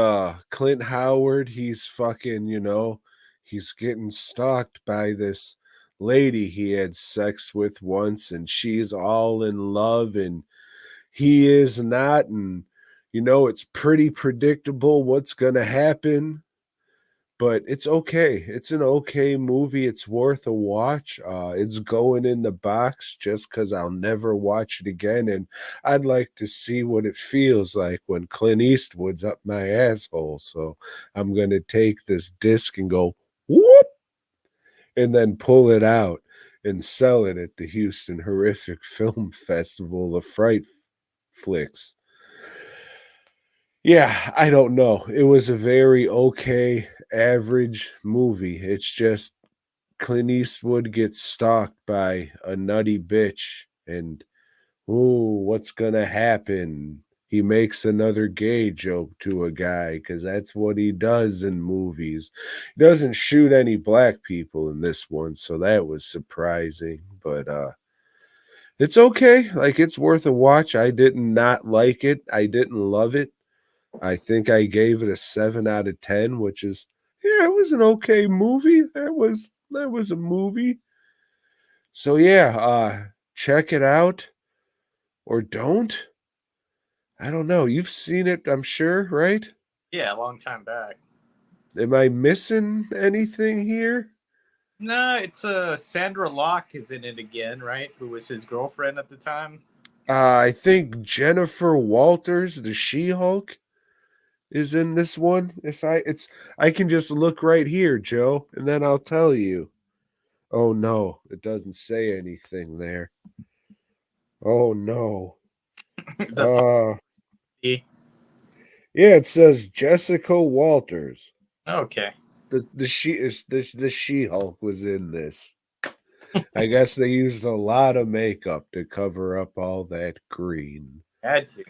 Clint Howard. He's fucking, he's getting stalked by this lady he had sex with once, and she's all in love and he is not, and it's pretty predictable what's gonna happen. but it's okay. It's an okay movie. It's worth a watch. It's going in the box just because I'll never watch it again, and I'd like to see what it feels like when Clint Eastwood's up my asshole. So I'm gonna take this disc and go whoop, and then pull it out and sell it at the Houston Horrific Film Festival of Fright Flicks. Yeah, I don't know. It was a very okay, average movie. It's just Clint Eastwood gets stalked by a nutty bitch, and ooh, what's gonna happen? He makes another gay joke to a guy because that's what he does in movies. He doesn't shoot any black people in this one, so that was surprising. But it's okay. Like it's worth a watch. I did not like it. I didn't love it. I think I gave it a 7 out of 10, which is yeah, it was an okay movie. That was a movie. So yeah, check it out or don't. I don't know. You've seen it, I'm sure, right? Yeah, a long time back. Am I missing anything here? No, it's Sandra Locke is in it again, right? Who was his girlfriend at the time? I think Jennifer Walters, the She-Hulk, is in this one. If I can just look right here, Joe, and then I'll tell you. Oh no, it doesn't say anything there. Oh no. The fu- Uh yeah, it says Jessica Walters. Okay. The She-Hulk was in this. I guess they used a lot of makeup to cover up all that green. Had to.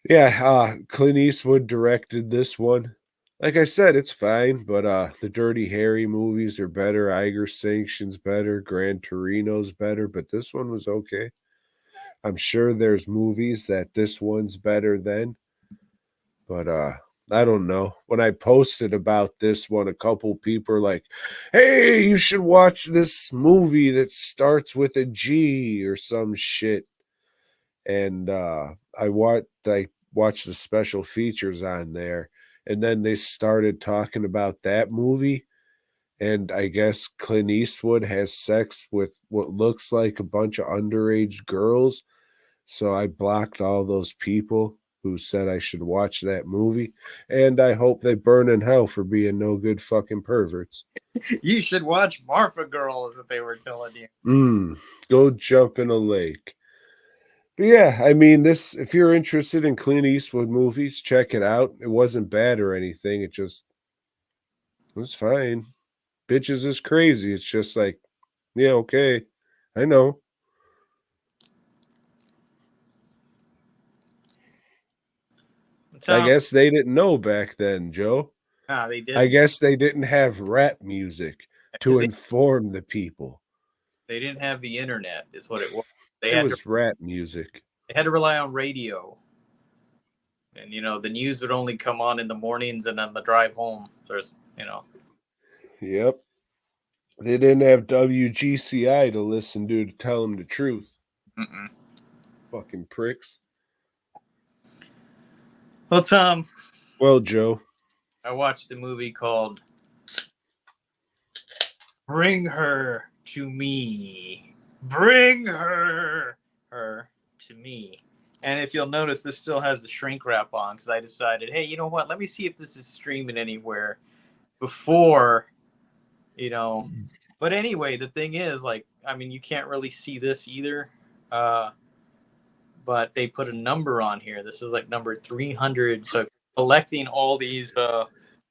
Yeah, Clint Eastwood directed this one. Like I said, it's fine, but the Dirty Harry movies are better. Iger Sanction's better. Gran Torino's better, but this one was okay. I'm sure there's movies that this one's better than, but I don't know. When I posted about this one, a couple people are like, "Hey, you should watch this movie that starts with a G or some shit." And I watched the special features on there, and then they started talking about that movie. And I guess Clint Eastwood has sex with what looks like a bunch of underage girls. So I blocked all those people who said I should watch that movie, and I hope they burn in hell for being no good fucking perverts. You should watch Marfa Girl, is what they were telling you. Go jump in a lake. But yeah, I mean, this if you're interested in Clint Eastwood movies, check it out. It wasn't bad or anything. It was fine. Bitches is crazy. It's just like, yeah, okay. I know. I Tom, guess they didn't know back then, Joe. nah, they I didn't. guess they didn't have rap music to Because inform the people. they didn't have the internet, is what it was. They It had to was rap music. they had to rely on radio. And the news would only come on in the mornings and on the drive home. There's. Yep. They didn't have WGCI to listen to tell them the truth. Mm-mm. Fucking pricks. Well, Tom, Well, Joe. I watched a movie called Bring Her to Me. Bring her to me. And if you'll notice, this still has the shrink wrap on because I decided, hey, you know what? Let me see if this is streaming anywhere before, you know. But anyway, the thing is, like, I mean, you can't really see this either. Uh, but they put a number on here. This is like number 300. So collecting all these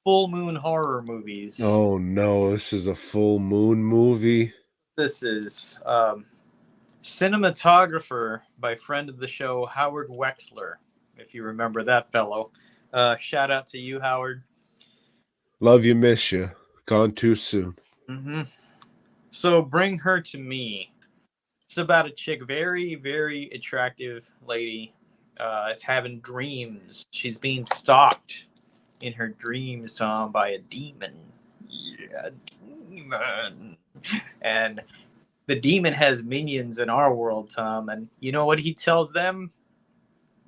full moon horror movies. Oh no, this is a full moon movie. This is cinematographer by friend of the show Howard Wexler, if you remember that fellow. Shout out to you, Howard. Love you, miss you. Gone too soon. Mm-hmm. So Bring Her to Me. It's about a chick, very, very attractive lady, is having dreams. She's being stalked in her dreams, Tom, by a demon. Yeah, demon. And the demon has minions in our world, Tom, and you know what he tells them?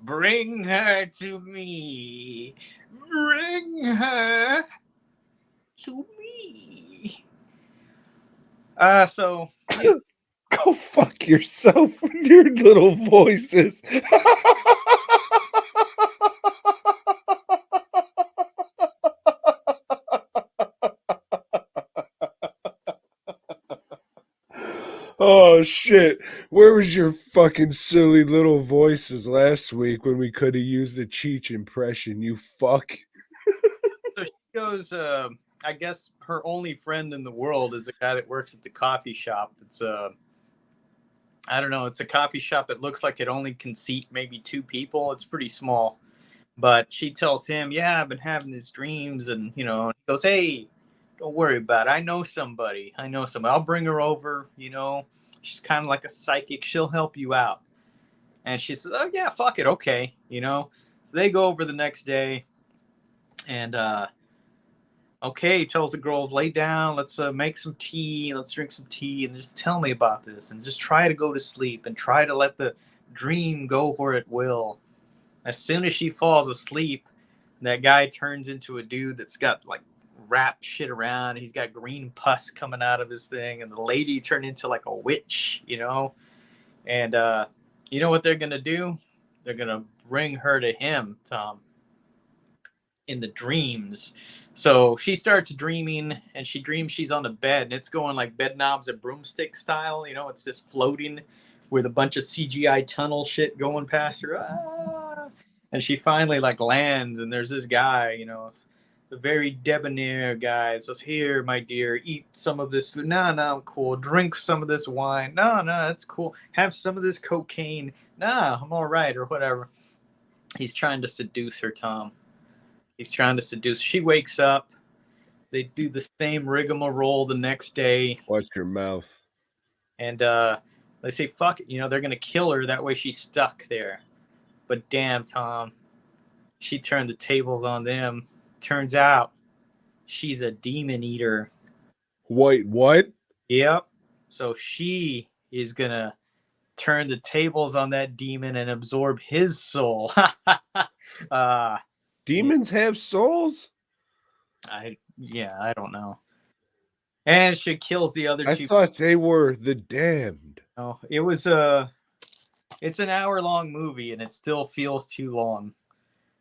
Bring her to me. Bring her. to me. So yeah. Go fuck yourself with your little voices. Oh shit. Where was your fucking silly little voices last week when we could have used a Cheech impression, you fuck? So she goes. I guess her only friend in the world is a guy that works at the coffee shop. It's I don't know. It's a coffee shop that looks like it only can seat maybe two people. It's pretty small. But she tells him, "Yeah, I've been having these dreams," and he goes, "Hey, don't worry about it. I know somebody. I know somebody. I'll bring her over. She's kind of like a psychic. She'll help you out." And she says, "Oh yeah, fuck it, okay." So they go over the next day, and okay, tells the girl, "Lay down. Let's make some tea. Let's drink some tea, and just tell me about this, and just try to go to sleep, and try to let the dream go where it will." As soon as she falls asleep, that guy turns into a dude that's got like wrapped shit around. He's got green pus coming out of his thing, and the lady turned into like a witch. And you know what they're gonna do? They're gonna bring her to him, Tom, in the dreams. So she starts dreaming, and she dreams she's on a bed, and it's going like bed knobs and broomstick style. It's just floating with a bunch of CGI tunnel shit going past her. And she finally like lands, and there's this guy, the very debonair guy. Says, "Here, my dear, eat some of this food." "No, no, I'm cool." "Drink some of this wine." "No, no, that's cool." "Have some of this cocaine." "No, I'm all right," or whatever. He's trying to seduce her, Tom. He's trying to seduce. She wakes up. They do the same rigmarole the next day, Watch your mouth. and they say, "Fuck it," they're gonna kill her. That way, she's stuck there. But damn, Tom, she turned the tables on them. Turns out she's a demon eater. Wait, what? Yep. So she is gonna turn the tables on that demon and absorb his soul. uh, yeah, Demons have souls? I don't know. And she kills the other I two. thought they were the damned. Oh, it's an hour-long movie, and it still feels too long.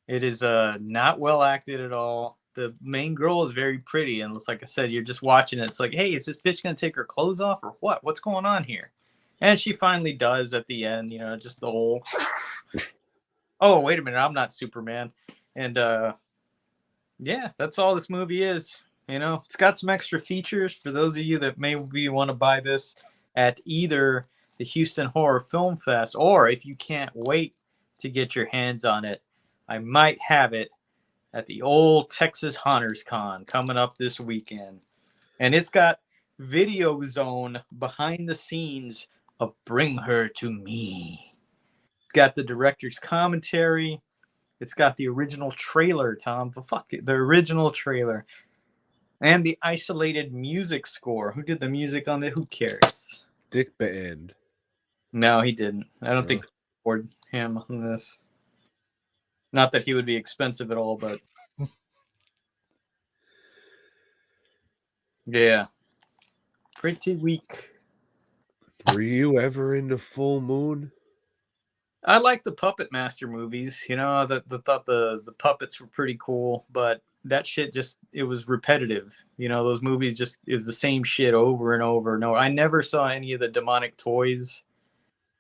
It is not well acted at all. The main girl is very pretty, and it's like I said, you're just watching it. It's like, hey, is this bitch gonna take her clothes off or what? What's going on here? And she finally does at the end. Just the whole. Oh, wait a minute, I'm not Superman. And yeah, that's all this movie is. It's got some extra features for those of you that maybe want to buy this at either the Houston Horror Film Fest, or if you can't wait to get your hands on it, I might have it at the old Texas Hunters Con coming up this weekend. And it's got Video Zone behind the scenes of Bring Her to Me. It's got the director's commentary. It's got the original trailer, Tom. The original trailer. And the isolated music score. Who did the music on it? Who cares? Dick Band. No, he didn't. I don't think they afford him on this. Not that he would be expensive at all, but yeah. Pretty weak. Were you ever into Full Moon? I like the Puppet Master movies. Thought the puppets were pretty cool, but that shit it was repetitive. Those movies it was the same shit over and over and over. I never saw any of the Demonic Toys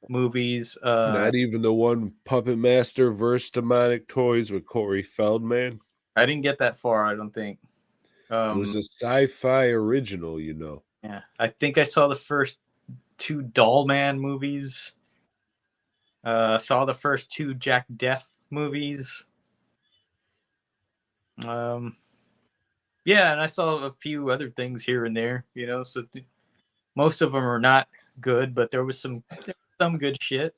movies. Not even the one Puppet Master versus Demonic Toys with Corey Feldman? I didn't get that far, I don't think. It was a sci-fi original. Yeah, I think I saw the first two Doll Man movies. Saw the first two Jack Death movies. Yeah, and I saw a few other things here and there. So most of them are not good, but there was some good shit.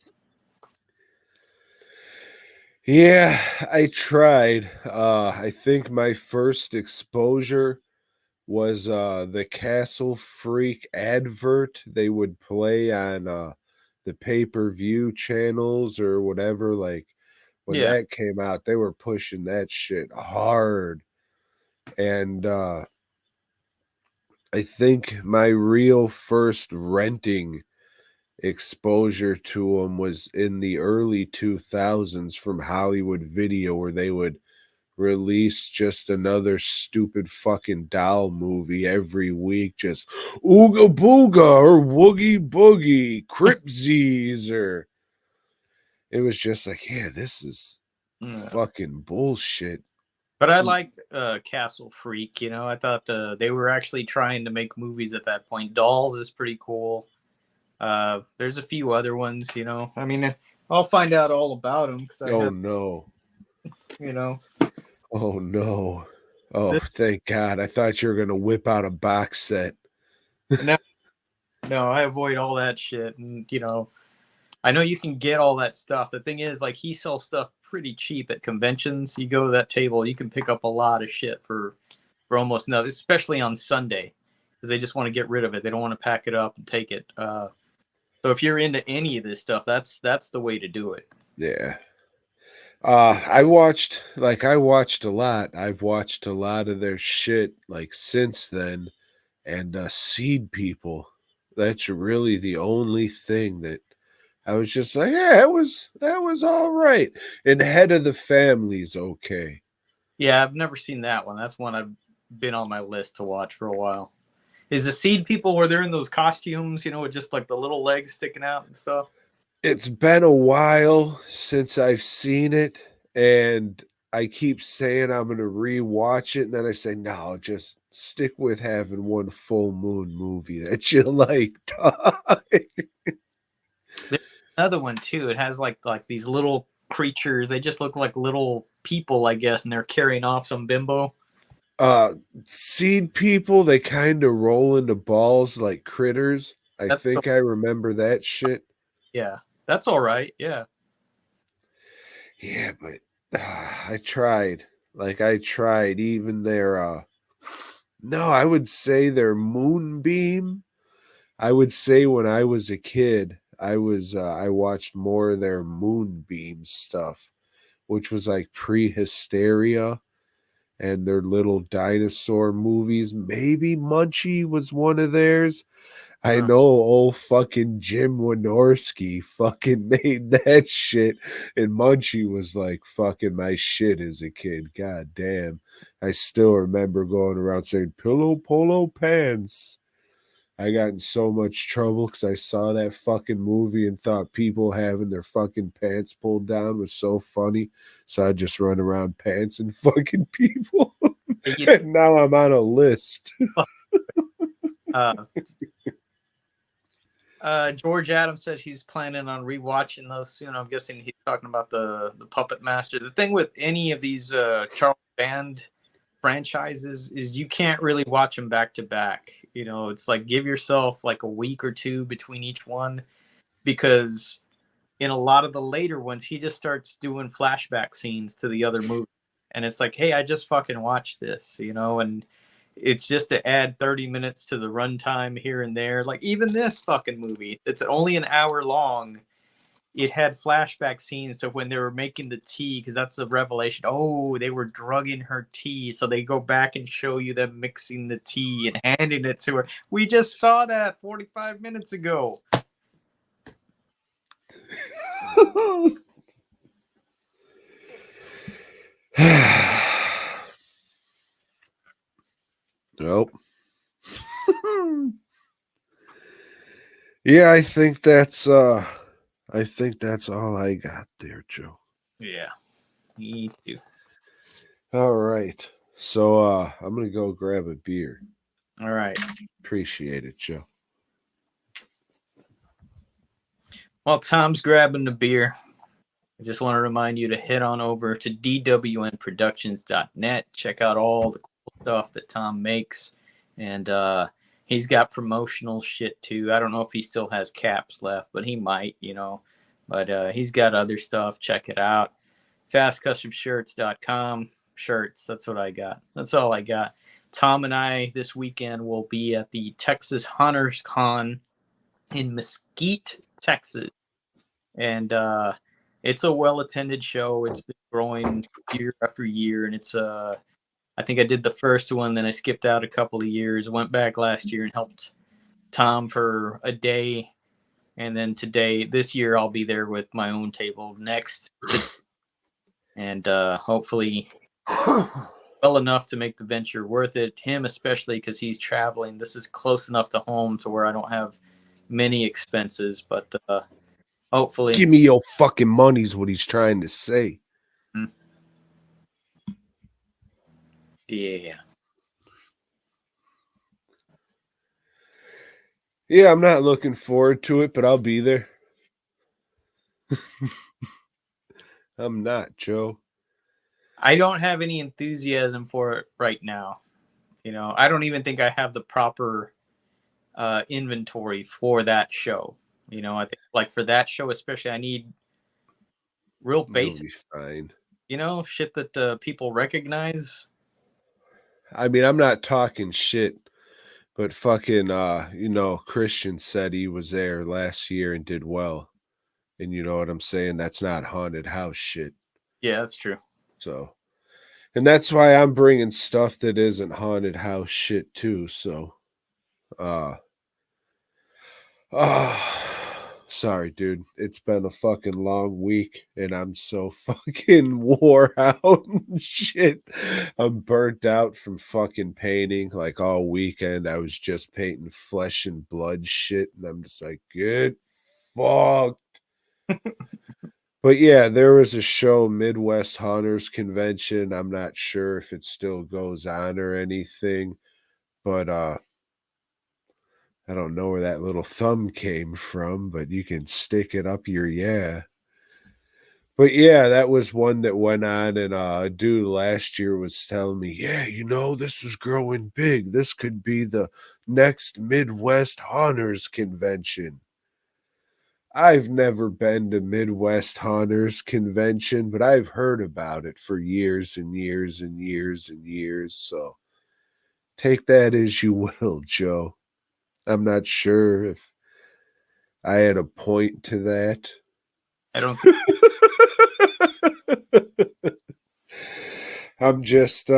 Yeah, I tried. I think my first exposure was the Castle Freak advert they would play on the pay-per-view channels or whatever. Like when Yeah, that came out, they were pushing that shit hard. And I think my real first renting exposure to them was in the early 2000s from Hollywood Video, where they would release just another stupid fucking doll movie every week, just Ooga Booga or Woogie Boogie, Cripsies, or it was just like, yeah, this is Yeah. fucking bullshit. But I liked Castle Freak. I thought they were actually trying to make movies at that point. Dolls is pretty cool. There's a few other ones. I mean, I'll find out all about them because I Oh have. no. You know, Oh no. Oh, this, thank God. I thought you were gonna whip out a box set. no, no, I avoid all that shit, and I know you can get all that stuff. The thing is, like, he sells stuff pretty cheap at conventions. You go to that table, you can pick up a lot of shit for almost nothing, especially on Sunday, because they just want to get rid of it. They don't want to pack it up and take it. So if you're into any of this stuff, that's the way to do it. Yeah. I watched a lot. I've watched a lot of their shit like since then. And Seed People. That's really the only thing that I was just like, yeah, that was all right. And Head of the Family's okay. Yeah, I've never seen that one. That's one I've been on my list to watch for a while. Is the Seed People where they're in those costumes, with just like the little legs sticking out and stuff? It's been a while since I've seen it, and I keep saying I'm gonna rewatch it, and then I say, no, just stick with having one full moon movie that you like. There's another one too. It has like these little creatures. They just look like little people, I guess, and they're carrying off some bimbo. uh Seed People, they kind of roll into balls like critters. I That's the think I remember that shit. Yeah. That's all right. Yeah. Yeah, but I tried even their no, I would say their Moonbeam. I would say when I was a kid, I watched more of their Moonbeam stuff, which was like pre-hysteria and their little dinosaur movies. Maybe Munchie was one of theirs. I Uh, know old fucking Jim Wynorski fucking made that shit, and Munchie was like fucking my shit as a kid. God damn. I still remember going around saying pillow polo pants. I got in so much trouble because I saw that fucking movie and thought people having their fucking pants pulled down was so funny. So I just run around pants and fucking people. you And now I'm on a list. know, uh, George Adams said he's planning on rewatching those soon. I'm guessing he's talking about the Puppet Master. The thing with any of these Charles Band franchises is you can't really watch them back to back. It's like give yourself like a week or two between each one, because in a lot of the later ones he just starts doing flashback scenes to the other movie, and it's like, hey, I just fucking watched this, and it's just to add 30 minutes to the runtime here and there. Like even this fucking movie, it's only an hour long. It had flashback scenes of when they were making the tea, because that's a revelation. Oh, they were drugging her tea, so they go back and show you them mixing the tea and handing it to her. We just saw that 45 minutes ago. Nope. Yeah, I think that's all I got there, Joe. Yeah, me too. All right. So I'm gonna go grab a beer. All right. Appreciate it, Joe. While Tom's grabbing the beer, I just want to remind you to head on over to dwnproductions.net. Check out all the cool stuff that Tom makes. And he's got promotional shit too. I don't know if he still has caps left, but he might. But he's got other stuff. Check it out. Fastcustomshirts.com. Shirts. That's what I got. That's all I got. Tom and I this weekend will be at the Texas Hunters Con in Mesquite, Texas. And it's a well attended show. It's been growing year after year, and it's I think I did the first one, then I skipped out a couple of years, went back last year and helped Tom for a day, and then today, this year, I'll be there with my own table next, and hopefully well enough to make the venture worth it. Him especially because he's traveling. This is close enough to home to where I don't have many expenses, but hopefully, Give me your fucking money's what he's trying to say. yeah. Yeah, I'm not looking forward to it, but I'll be there. I'm not, Joe. I don't have any enthusiasm for it right now. I don't even think I have the proper inventory for that show. I think like for that show especially, I need real You'll basic, be fine. shit that people recognize. I mean, I'm not talking shit, but fucking, Christian said he was there last year and did well. And you know what I'm saying? That's not haunted house shit. Yeah, that's true. So, and that's why I'm bringing stuff that isn't haunted house shit too. So, uh, ah, sorry, dude. It's been a fucking long week and I'm so fucking wore out and shit. I'm burnt out from fucking painting like all weekend. I was just painting flesh and blood shit and I'm just like, good fuck. But yeah, there was a show, Midwest Hunters Convention. I'm not sure if it still goes on or anything, but I don't know where that little thumb came from, but you can stick it up your yeah. But yeah, that was one that went on, and a dude last year was telling me, yeah, this is growing big. This could be the next Midwest Hunters Convention. I've never been to Midwest Hunters Convention, but I've heard about it for years and years and years and years. So take that as you will, Joe. I'm not sure if I had a point to that. I don't think I'm just,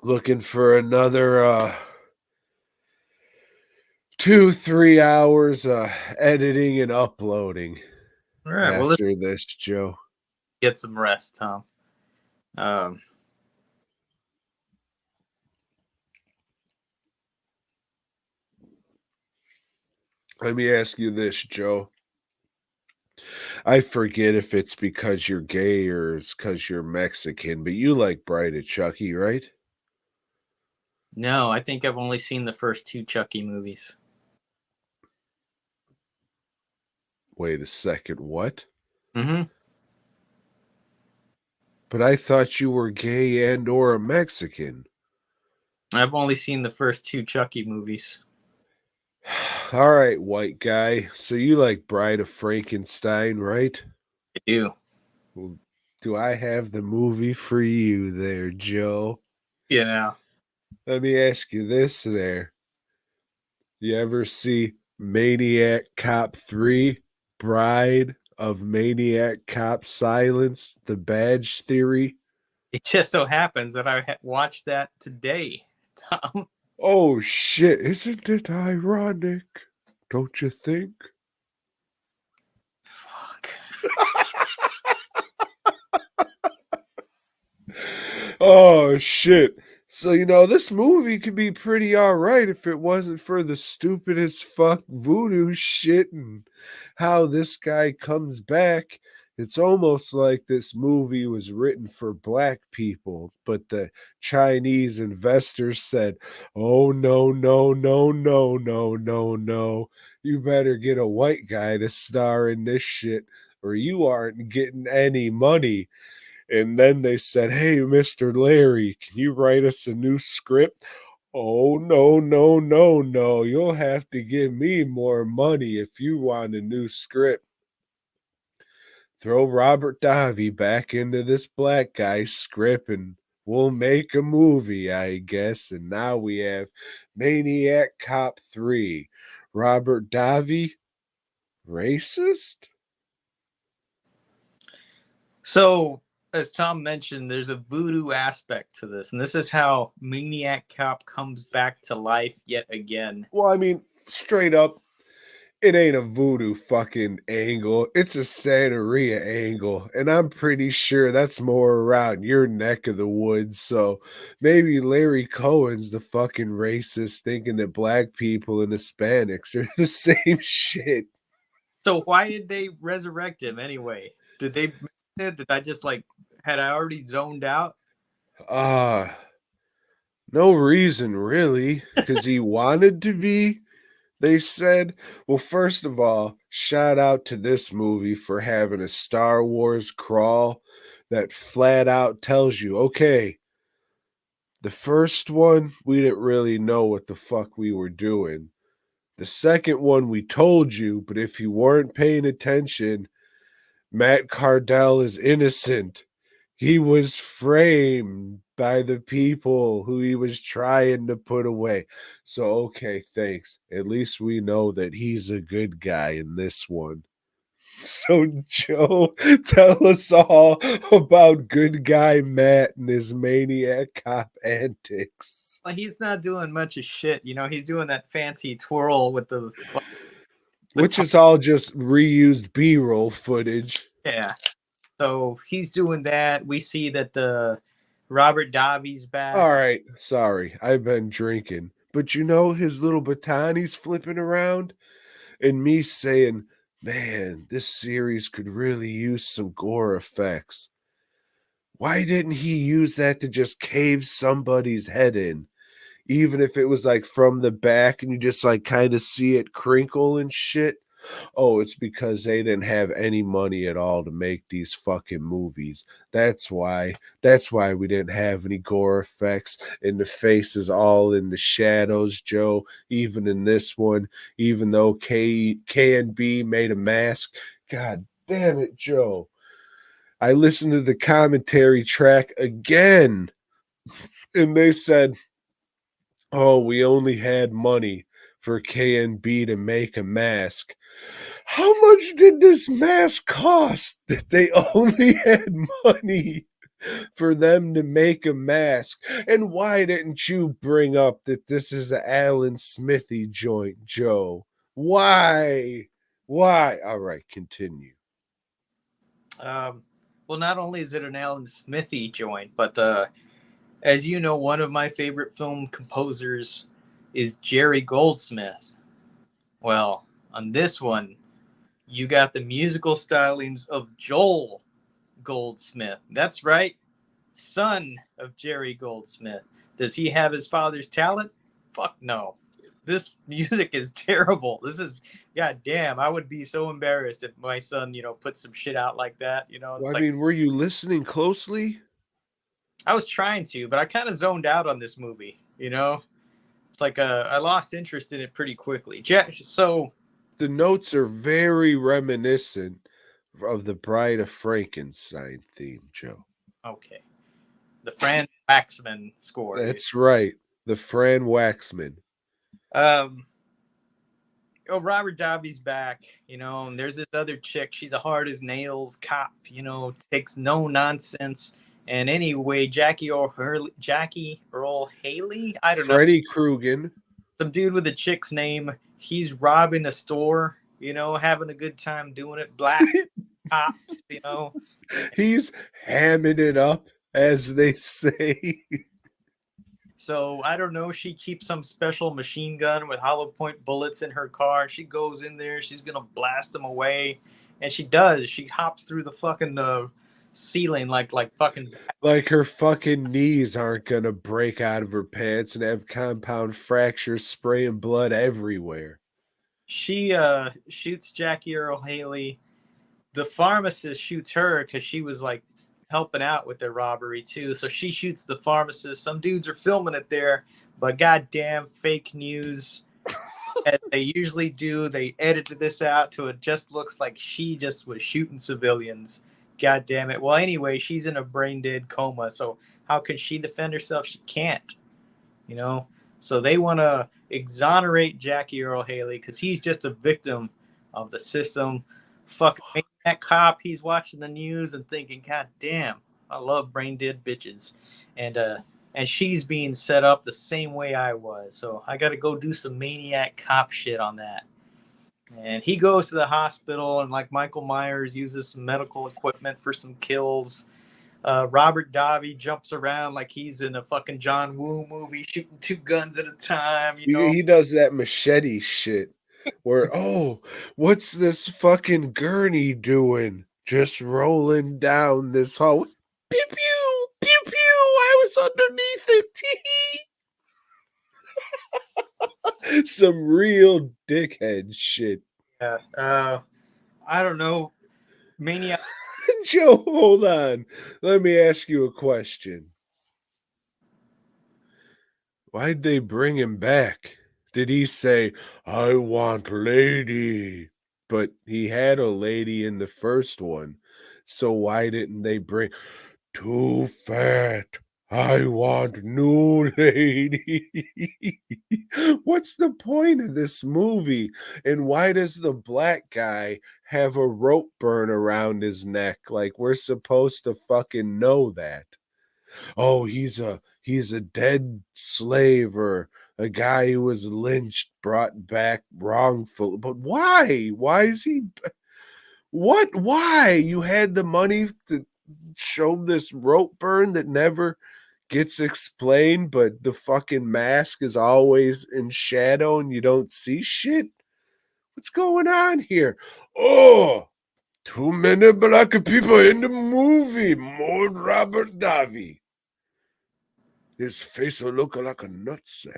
looking for another 2-3 hours editing and uploading all right. Well, let's after this, Joe. get some rest, Tom. Um, Let me ask you this, Joe. I forget if it's because you're gay or it's because you're Mexican, but you like Bride of Chucky, right? no, I think I've only seen the first two Chucky movies. Wait a second, what? Mm-hmm. But I thought you were gay and or a Mexican. I've only seen the first two Chucky movies. All right, white guy. So you like Bride of Frankenstein, right? I do. Well, do I have the movie for you there, Joe? Yeah. Let me ask you this there. You ever see Maniac Cop 3, Bride of Maniac Cop Silence, The Badge Theory? It just so happens that I watched that today, Tom. Oh shit, isn't it ironic? Don't you think? Fuck. Oh shit. So this movie could be pretty alright if it wasn't for the stupid as fuck voodoo shit and how this guy comes back. It's almost like this movie was written for black people, but the Chinese investors said, oh no, no, no, no, no, no, no. You better get a white guy to star in this shit, or you aren't getting any money. And then they said, hey, Mr. Larry, can you write us a new script? Oh, no, no, no, no. You'll have to give me more money if you want a new script. Throw Robert Davi back into this black guy's script and we'll make a movie, I guess. And now we have Maniac Cop 3. Robert Davi, racist? So as Tom mentioned, there's a voodoo aspect to this, and this is how Maniac Cop comes back to life yet again. Well, I mean, straight up, it ain't a voodoo fucking angle. It's a Santeria angle. And I'm pretty sure that's more around your neck of the woods. So maybe Larry Cohen's the fucking racist thinking that black people and Hispanics are the same shit. So why did they resurrect him anyway? Did they? Did I just like had I already zoned out? Ah, no reason really. Because he wanted to be. They said, well, first of all, shout out to this movie for having a Star Wars crawl that flat out tells you, okay, the first one, we didn't really know what the fuck we were doing. The second one, we told you, but if you weren't paying attention, Matt Cardell is innocent. He was framed by the people who he was trying to put away. So, okay, thanks. At least we know that he's a good guy in this one. So, Joe, tell us all about good guy Matt and his maniac cop antics. Well, he's not doing much of shit. You know, he's doing that fancy twirl with the Which is all just reused B roll footage. yeah. So he's doing that. We see that the Robert Davi's back. All right, sorry, I've been drinking. But you know his little baton he's flipping around? And me saying, man, this series could really use some gore effects. Why didn't he use that to just cave somebody's head in? Even if it was like from the back and you just like kind of see it crinkle and shit. Oh, it's because they didn't have any money at all to make these fucking movies. That's why. That's why we didn't have any gore effects and the faces all in the shadows, Joe. Even in this one, even though K and B made a mask. God damn it, Joe. I listened to the commentary track again and they said, oh, we only had money for K and B to make a mask. How much did this mask cost that they only had money for them to make a mask? And why didn't you bring up that this is an Alan Smithy joint, Joe? Why? Why? All right, continue. Um, well, not only is it an Alan Smithy joint, but as you know, one of my favorite film composers is Jerry Goldsmith. Well, on this one, you got the musical stylings of Joel Goldsmith. That's right, son of Jerry Goldsmith. Does he have his father's talent? Fuck no. This music is terrible. This is, god damn, I would be so embarrassed if my son, put some shit out like that. Well, It's I like, mean, were you listening closely? I was trying to, but I kind of zoned out on this movie. It's like I lost interest in it pretty quickly. So, The notes are very reminiscent of the Bride of Frankenstein theme, Joe. okay. The Fran Waxman score. That's right. The Fran Waxman. Um, oh, Robert Davi's back, and there's this other chick. She's a hard as nails cop, takes no nonsense. And anyway, Jackie Earl Haley, I don't know, Freddie Kruegan. some dude with a chick's name. He's robbing a store, having a good time doing it. Black cops. He's hamming it up, as they say. So I don't know. She keeps some special machine gun with hollow point bullets in her car. She goes in there. She's gonna blast them away, and she does. She hops through the fucking ceiling like fucking. Like her fucking knees aren't gonna break out of her pants and have compound fractures spraying blood everywhere. She shoots Jackie Earl Haley. The pharmacist shoots her because she was like helping out with the robbery too. So she shoots the pharmacist. Some dudes are filming it there, but goddamn fake news. As they usually do, they edited this out to it just looks like she just was shooting civilians. God damn it. Well, anyway, she's in a brain dead coma. So how can she defend herself? She can't, you know? So they want to exonerate Jackie Earl Haley because he's just a victim of the system. Fucking that cop, he's watching the news and thinking, God damn, I love brain dead bitches, and she's being set up the same way I was. So I got to go do some Maniac Cop shit on that. And he goes to the hospital, and like Michael Myers uses some medical equipment for some kills. Robert Davi jumps around like he's in a fucking John Woo movie, shooting two guns at a time. You know, He does that machete shit where, oh, what's this fucking gurney doing? Just rolling down this hall. Pew pew, pew pew. I was underneath it. Some real dickhead shit. yeah. I don't know, Maniac. Joe, hold on. Let me ask you a question. Why'd they bring him back? Did he say, I want lady? But he had a lady in the first one. So why didn't they bring too fat? I want new lady. What's the point of this movie? And why does the black guy have a rope burn around his neck? Like we're supposed to fucking know that. Oh, he's a dead slave or a guy who was lynched, brought back wrongful. But why? Why is he what? Why? You had the money to show this rope burn that never gets explained, but the fucking mask is always in shadow and you don't see shit? What's going on here? Oh, too many black people in the movie. More Robert Davi. His face will look like a nutsack.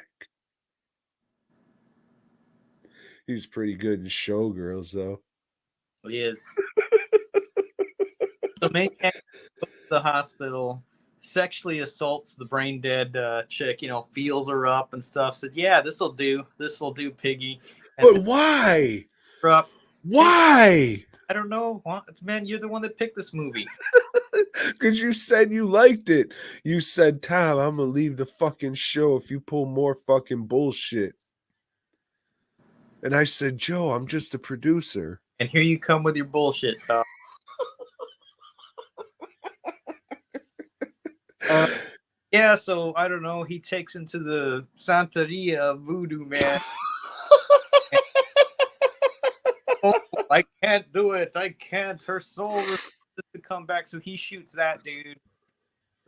He's pretty good in Showgirls, though. He is. So Maniac goes to the hospital, sexually assaults the brain dead chick. You know, feels her up and stuff. Said, "Yeah, this'll do. This'll do, Piggy." And But why? her up. Take. Why? I don't know, man. You're the one that picked this movie. Because you said you liked it. You said, Tom, I'm going to leave the fucking show if you pull more fucking bullshit. And I said, Joe, I'm just a producer. And here you come with your bullshit, Tom. Yeah, so I don't know. He takes him to the Santeria Voodoo Man. Oh, I can't do it. I can't. Her soul refuses to come back. So he shoots that dude.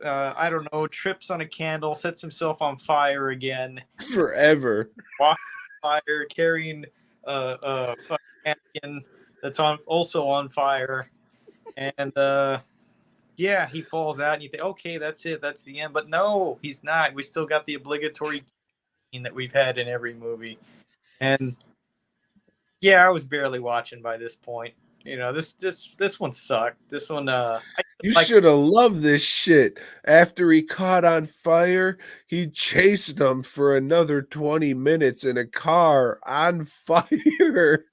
I don't know. Trips on a candle, sets himself on fire again. Forever. Walking on fire, carrying a fucking napkin that's also on fire, and yeah, he falls out, and you think, okay, that's it, that's the end. But no, he's not. We still got the obligatory scene that we've had in every movie, and yeah, I was barely watching by this point. You know, this one sucked. This one, I You like. should have loved this shit. After he caught on fire, he chased them for another 20 minutes in a car on fire.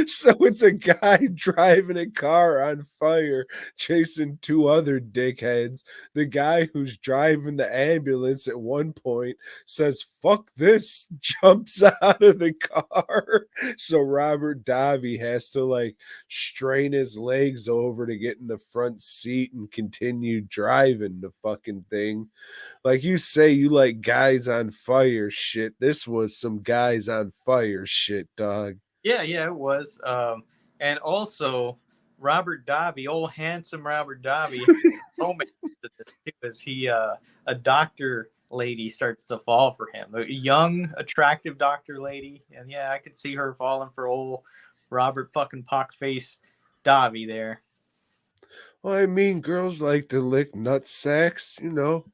So it's a guy driving a car on fire, chasing two other dickheads. The guy who's driving the ambulance at one point says, fuck this, jumps out of the car. So Robert Davi has to like strain his legs over to get in the front seat and continue driving the fucking thing. Like you say, you like guys on fire shit. This was some guys on fire shit, dog. Yeah, yeah, it was. And also Robert Davi, old handsome Robert Davi, romance as he a doctor lady starts to fall for him. A young, attractive doctor lady, and yeah, I could see her falling for old Robert fucking pockface Davi there. Well, I mean, girls like to lick nut sacks, you know.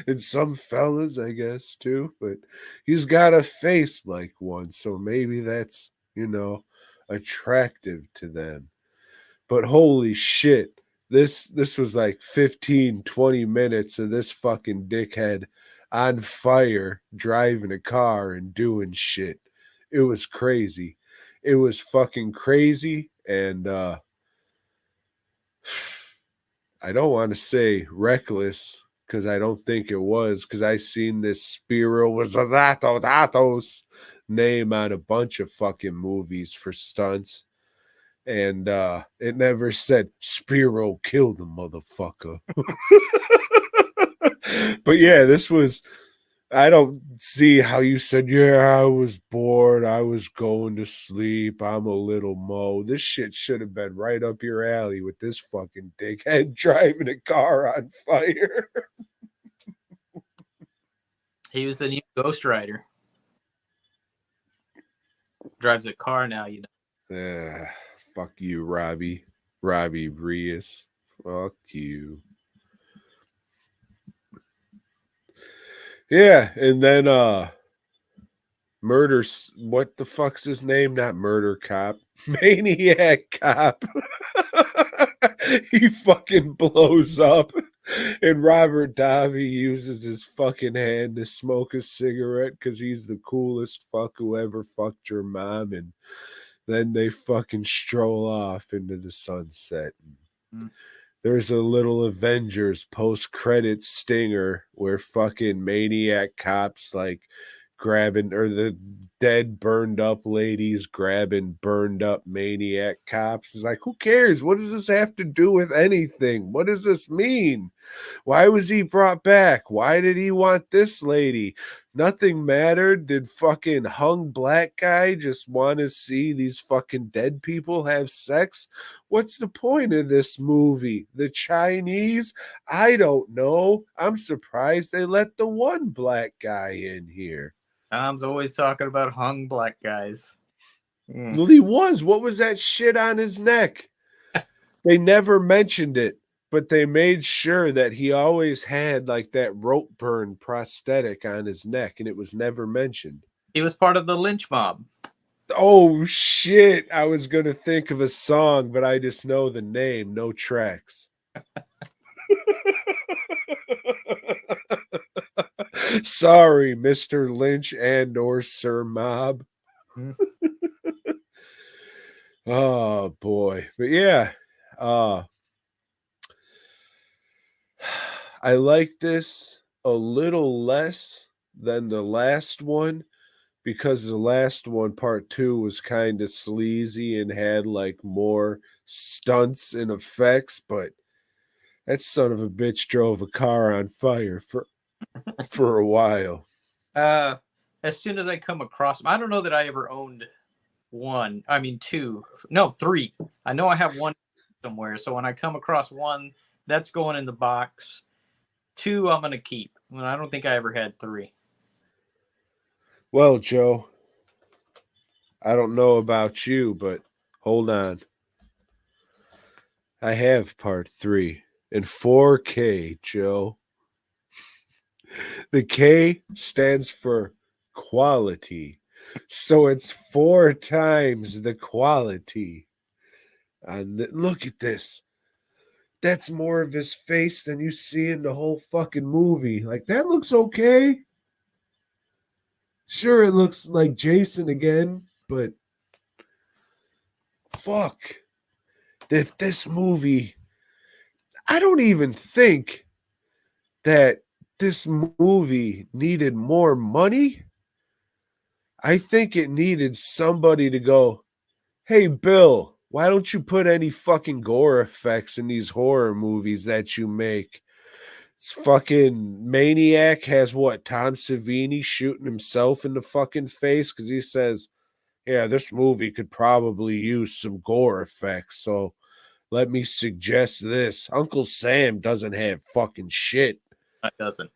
And some fellas, I guess, too. But he's got a face like one, so maybe that's, attractive to them. But holy shit, this was like 15, 20 minutes of this fucking dickhead on fire driving a car and doing shit. It was crazy. It was fucking crazy, and I don't want to say reckless because I don't think it was, because I seen this Spiro was a Datos name on a bunch of fucking movies for stunts. and it never said Spiro killed the motherfucker. But yeah, this was. I don't see how you said, yeah, I was bored. I was going to sleep. I'm a little Mo. This shit should have been right up your alley with this fucking dickhead driving a car on fire. He was the new Ghost Rider. Drives a car now, you know. Fuck you, Robbie. Robbie Brius. Fuck you. Yeah, and then murder, what the fuck's his name? Not Murder Cop. Maniac Cop. He fucking blows up, and Robert Davi uses his fucking hand to smoke a cigarette because he's the coolest fuck who ever fucked your mom, and then they fucking stroll off into the sunset. Mm. There's a little Avengers post credit stinger where fucking Maniac Cops like grabbing, or the dead burned up ladies grabbing burned up Maniac Cops. It's like, who cares? What does this have to do with anything? What does this mean? Why was he brought back? Why did he want this lady? Nothing mattered. Did fucking hung black guy just want to see these fucking dead people have sex? What's the point of this movie? The Chinese? I don't know. I'm surprised they let the one black guy in here. Tom's always talking about hung black guys. Mm. Well, he was. What was that shit on his neck? They never mentioned it, but they made sure that he always had like that rope burn prosthetic on his neck, and it was never mentioned. He was part of the lynch mob. Oh shit. I was gonna think of a song, but I just know the name, no tracks. Sorry, Mr. Lynch and or Sir Mob. Mm. Oh boy. But yeah. Uh I like this a little less than the last one because the last one, part two, was kind of sleazy and had like more stunts and effects, but that son of a bitch drove a car on fire for a while. Uh, as soon as I come across them, I don't know that I ever owned one. I mean, two. No, three. I know I have one somewhere. So when I come across one, that's going in the box. Two, I'm gonna keep. Well, I don't think I ever had three. Well, Joe, I don't know about you, but hold on. I have part three in 4K, Joe. The K stands for quality. So it's four times the quality. And look at this. That's more of his face than you see in the whole fucking movie. Like, that looks okay. Sure, it looks like Jason again, but fuck. If this movie, I don't even think that this movie needed more money. I think it needed somebody to go, hey, Bill, why don't you put any fucking gore effects in these horror movies that you make? It's fucking Maniac has what? Tom Savini shooting himself in the fucking face because he says, yeah, this movie could probably use some gore effects. So let me suggest this. Uncle Sam doesn't have fucking shit. It doesn't.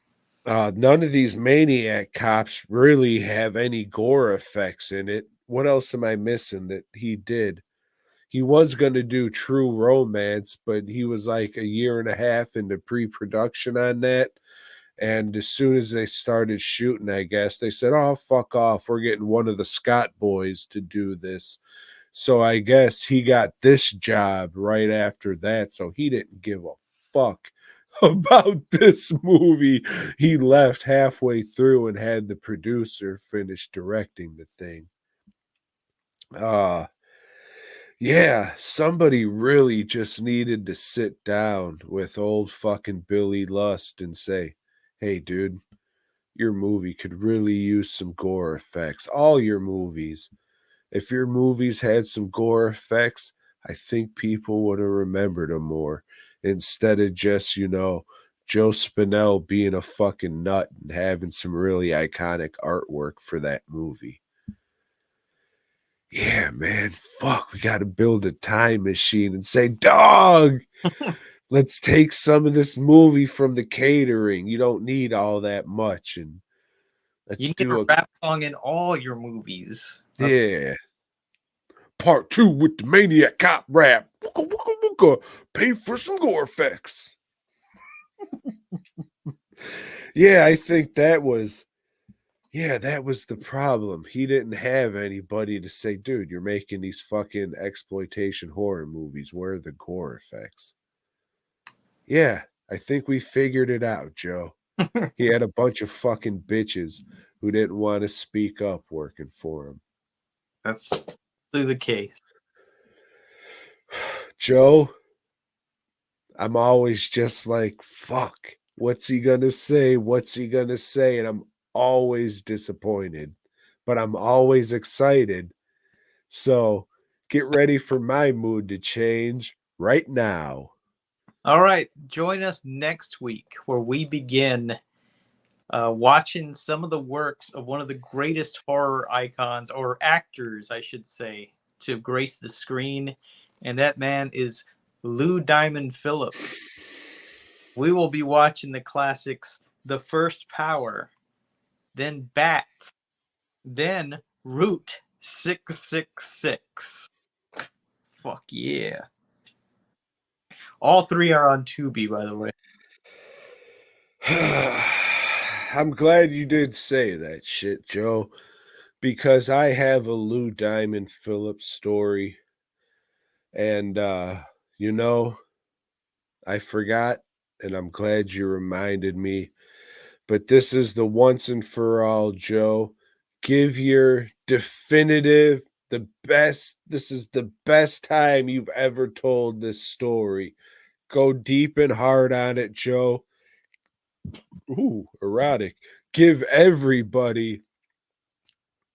None of these Maniac Cops really have any gore effects in it. What else am I missing that he did? He was going to do True Romance, but he was like a year and a half into pre production on that. And as soon as they started shooting, I guess they said, oh, fuck off. We're getting one of the Scott boys to do this. So I guess he got this job right after that. So he didn't give a fuck about this movie. He left halfway through and had the producer finish directing the thing. Yeah, somebody really just needed to sit down with old fucking Billy Lust and say, hey, dude, your movie could really use some gore effects. All your movies. If your movies had some gore effects, I think people would have remembered him more instead of just, Joe Spinell being a fucking nut and having some really iconic artwork for that movie. Yeah, man, fuck, we got to build a time machine and say, dog, let's take some of this movie from the catering. You don't need all that much. And You let's can get do a a, rap song in all your movies. That's yeah, part two with the Maniac Cop rap. Wooka, wooka, wooka. Pay for some gore effects. Yeah, I think that was the problem. He didn't have anybody to say, dude, you're making these fucking exploitation horror movies. Where are the gore effects? Yeah, I think we figured it out, Joe. He had a bunch of fucking bitches who didn't want to speak up working for him. that's the case. Joe, I'm always just like, fuck, what's he gonna say? What's he gonna say? And I'm always disappointed, but I'm always excited. So get ready for my mood to change right now. All right, join us next week where we begin watching some of the works of one of the greatest horror icons, or actors, I should say, to grace the screen. And that man is Lou Diamond Phillips. We will be watching the classics The First Power, then Bats, then Route 666. Fuck yeah. All three are on Tubi, by the way. I'm glad you did say that shit, Joe, because I have a Lou Diamond Phillips story. And, you know, I forgot, and I'm glad you reminded me. But this is the once and for all, Joe. Give your definitive, the best. This is the best time you've ever told this story. Go deep and hard on it, Joe. Ooh, erotic. Give everybody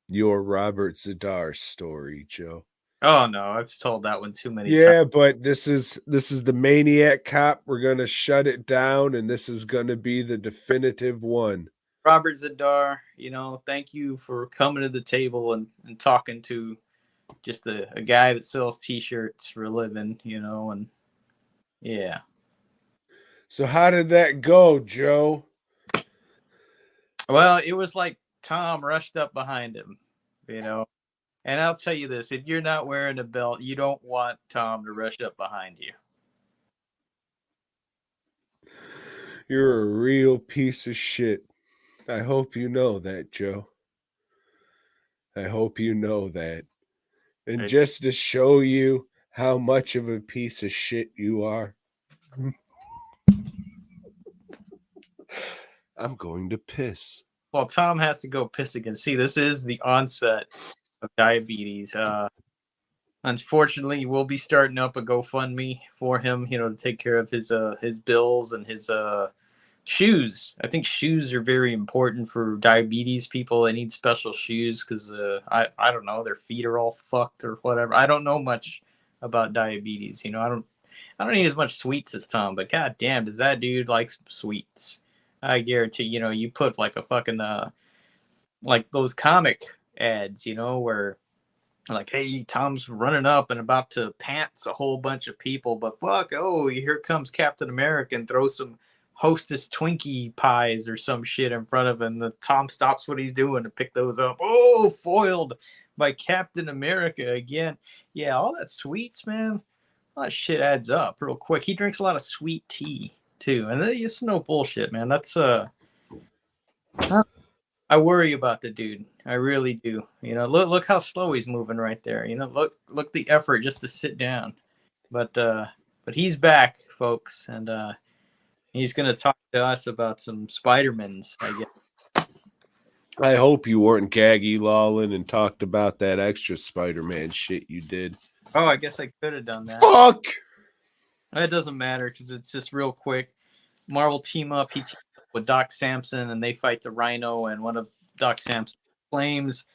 your Robert Zadar story, Joe. Oh no, I've told that one too many times. Yeah, but this is the Maniac Cop. We're gonna shut it down, and this is gonna be the definitive one. Robert Zadar, thank you for coming to the table and talking to just a guy that sells t-shirts for a living, and yeah. So how did that go, Joe? Well, it was like Tom rushed up behind him, you know. And I'll tell you this, if you're not wearing a belt, you don't want Tom to rush up behind you. You're a real piece of shit. I hope you know that, Joe. I hope you know that. And Right? just to show you how much of a piece of shit you are, I'm going to piss. Well, Tom has to go piss again. See, this is the onset of diabetes. Unfortunately, we'll be starting up a GoFundMe for him, to take care of his bills and his shoes. I think shoes are very important for diabetes people. They need special shoes because I don't know, their feet are all fucked or whatever. I don't know much about diabetes. I don't eat as much sweets as Tom, but god damn, does that dude like sweets? I guarantee. You put like a fucking like those comic ads, where like, hey, Tom's running up and about to pants a whole bunch of people, but fuck, oh, here comes Captain America and throws some Hostess Twinkie pies or some shit in front of him. The Tom stops what he's doing to pick those up. Oh, foiled by Captain America again. Yeah, all that sweets, man. All that shit adds up real quick. He drinks a lot of sweet tea too, and it's no bullshit, man. That's I worry about the dude. I really do. Look how slow he's moving right there. Look the effort just to sit down. But he's back, folks, and he's gonna talk to us about some Spider-Mans, I guess. I hope you weren't gaggy lolling and talked about that extra Spider-Man shit you did. Oh, I guess I could have done that. Fuck! It doesn't matter because it's just real quick. Marvel team up. He teams up with Doc Samson, and they fight the Rhino and one of Doc Samson's flames.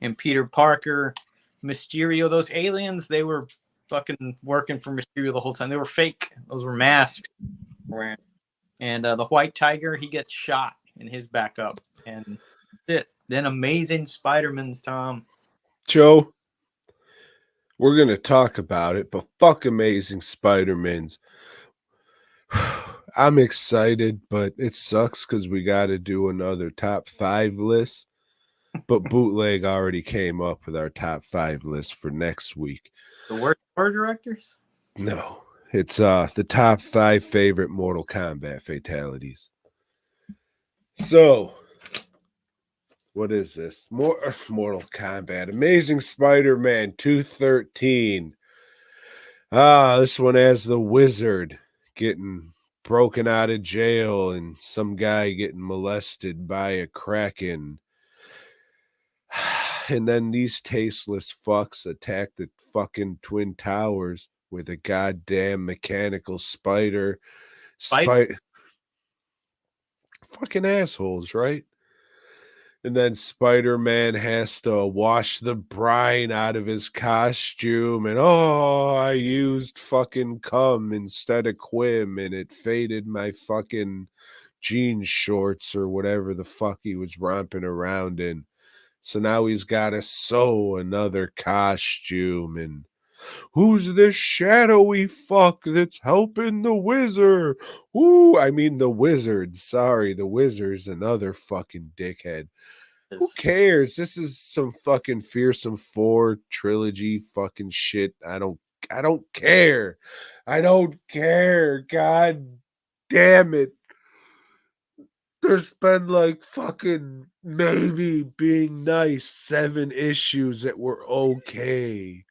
And Peter Parker, Mysterio, those aliens, they were fucking working for Mysterio the whole time. They were fake. Those were masks. And the White Tiger, he gets shot in his backup, and that's it. Then Amazing Spider-Man's Tom. Joe, we're gonna talk about it, but fuck Amazing Spider-Man's. I'm excited, but it sucks because we got to do another top 5 list. But Bootleg already came up with our top 5 list for next week. The worst horror directors? No, it's the top 5 favorite Mortal Kombat fatalities. So, what is this? Mortal Kombat. Amazing Spider-Man 213. This one has the Wizard getting broken out of jail and some guy getting molested by a Kraken. And then these tasteless fucks attack the fucking Twin Towers with a goddamn mechanical spider. Fucking assholes, right? And then Spider-Man has to wash the brine out of his costume. And I used fucking cum instead of Quim. And it faded my fucking jean shorts or whatever the fuck he was romping around in. So now he's got to sew another costume. And who's this shadowy fuck that's helping the wizard? Ooh, I mean the wizard. Sorry, the wizard's another fucking dickhead. Who cares? This is some fucking Fearsome 4 trilogy fucking shit. I don't care. I don't care. God damn it. There's been like fucking maybe being nice 7 issues that were okay.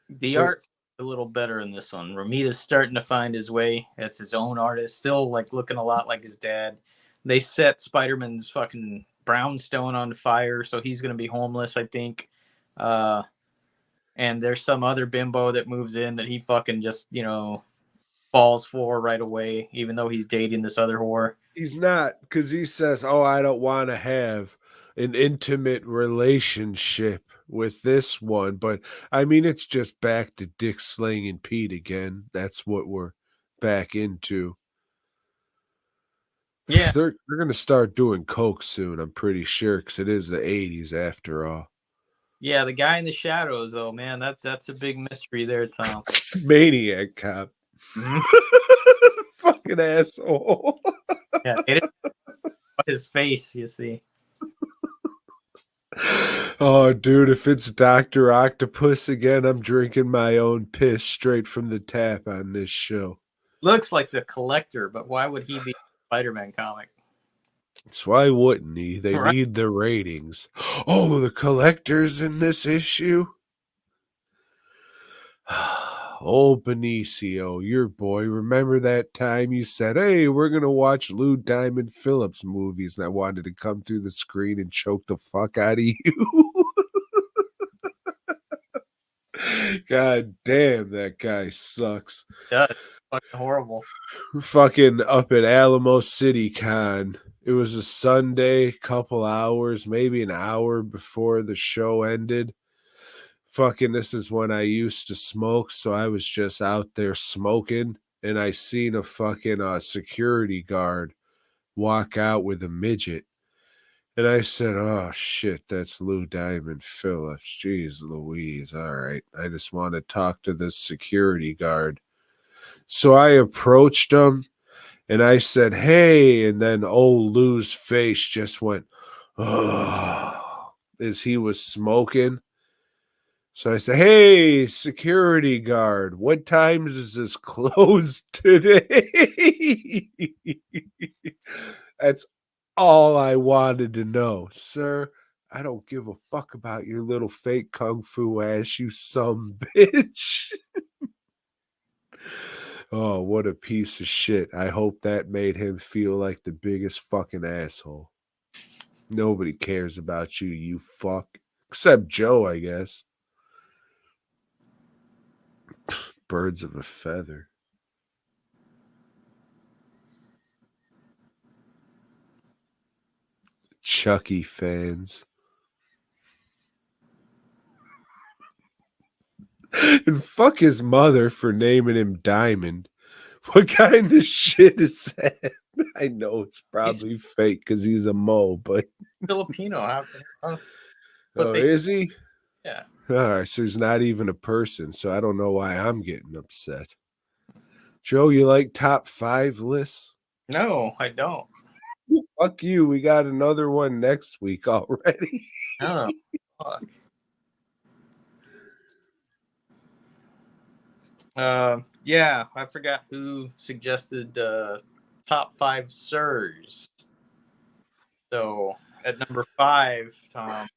The But art a little better in this one. Romita's starting to find his way as his own artist, still like looking a lot like his dad. They set Spider-Man's fucking brownstone on fire, so he's gonna be homeless, I think. Uh, and there's some other bimbo that moves in that he fucking just falls for right away, even though he's dating this other whore. he's not, because he says, I don't want to have an intimate relationship with this one. But I mean, it's just back to Dick slinging Pete again. That's what we're back into. Yeah, They're gonna start doing coke soon, I'm pretty sure, because it is the 80s after all. yeah. The guy in the shadows, though, man, that's a big mystery there, Tom. Maniac Cop. Mhm. Fucking asshole. Yeah, it is his face, you see. Oh, dude, if it's Dr. Octopus again, I'm drinking my own piss straight from the tap on this show. Looks like the Collector, but why would he be a Spider-Man comic? So why wouldn't he? They Right. need the ratings. Oh, the collector's in this issue? Oh, Benicio, your boy. Remember that time you said, hey, we're going to watch Lou Diamond Phillips movies, and I wanted to come through the screen and choke the fuck out of you? God damn, that guy sucks. Yeah, it's fucking horrible. Fucking up at Alamo City Con. It was a Sunday, couple hours, maybe an hour before the show ended. Fucking, this is when I used to smoke, so I was just out there smoking, and I seen a fucking security guard walk out with a midget. And I said, oh shit, that's Lou Diamond Phillips. Jeez Louise. All right. I just want to talk to this security guard. So I approached him and I said, hey. And then old Lou's face just went, oh, as he was smoking. So I said, hey, security guard, what times is this closed today? That's all I wanted to know. Sir, I don't give a fuck about your little fake kung fu ass, you some bitch. Oh, what a piece of shit. I hope that made him feel like the biggest fucking asshole. Nobody cares about you, you fuck. Except Joe, I guess. Birds of a feather. Chucky fans. And fuck his mother for naming him Diamond. What kind of shit is that? I know it's He's probably fake because he's a mole, but Filipino. But oh, they, is he? yeah. All right, so he's not even a person, so I don't know why I'm getting upset. Joe, you like top 5 lists? No, I don't. Fuck you. We got another one next week already. Oh, fuck. Yeah, I forgot who suggested top 5 sirs. So at number 5, Tom,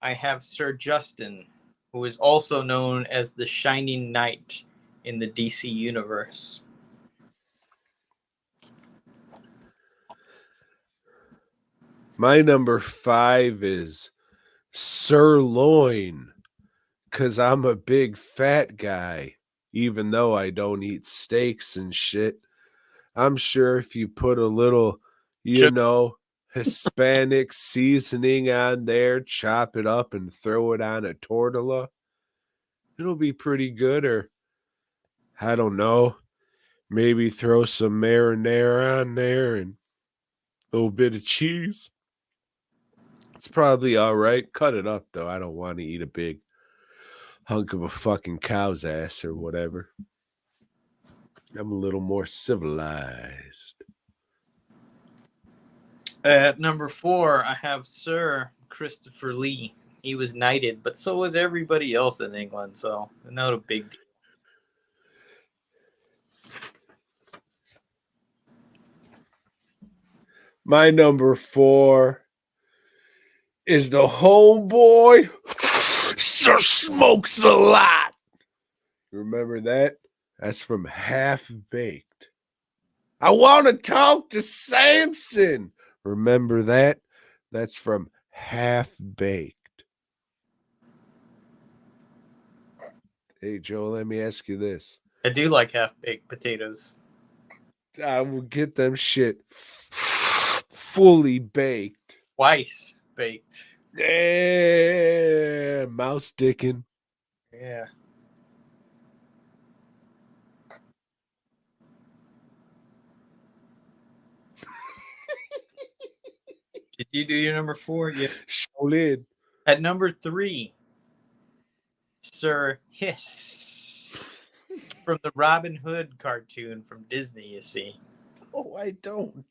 I have Sir Justin, who is also known as the Shining Knight in the DC universe. My number 5 is sirloin because I'm a big fat guy, even though I don't eat steaks and shit. I'm sure if you put a little, Should Hispanic seasoning on there, chop it up and throw it on a tortilla, it'll be pretty good. Or, I don't know, maybe throw some marinara on there and a little bit of cheese. It's probably all right. Cut it up, though. I don't want to eat a big hunk of a fucking cow's ass or whatever. I'm a little more civilized. At number 4, I have Sir Christopher Lee. He was knighted, but so was everybody else in England, so not a big deal. My number 4 is the homeboy Sir Smokes a Lot. Remember that? That's from Half Baked. I want to talk to Samson. Remember that? That's from Half Baked. Hey, Joe, let me ask you this. I do like half-baked potatoes. I will get them shit fully baked. Twice baked. Damn, mouse dicking. Yeah. Did you do your number 4? Yeah. Show lid. At number 3, Sir Hiss from the Robin Hood cartoon from Disney, you see. Oh, I don't.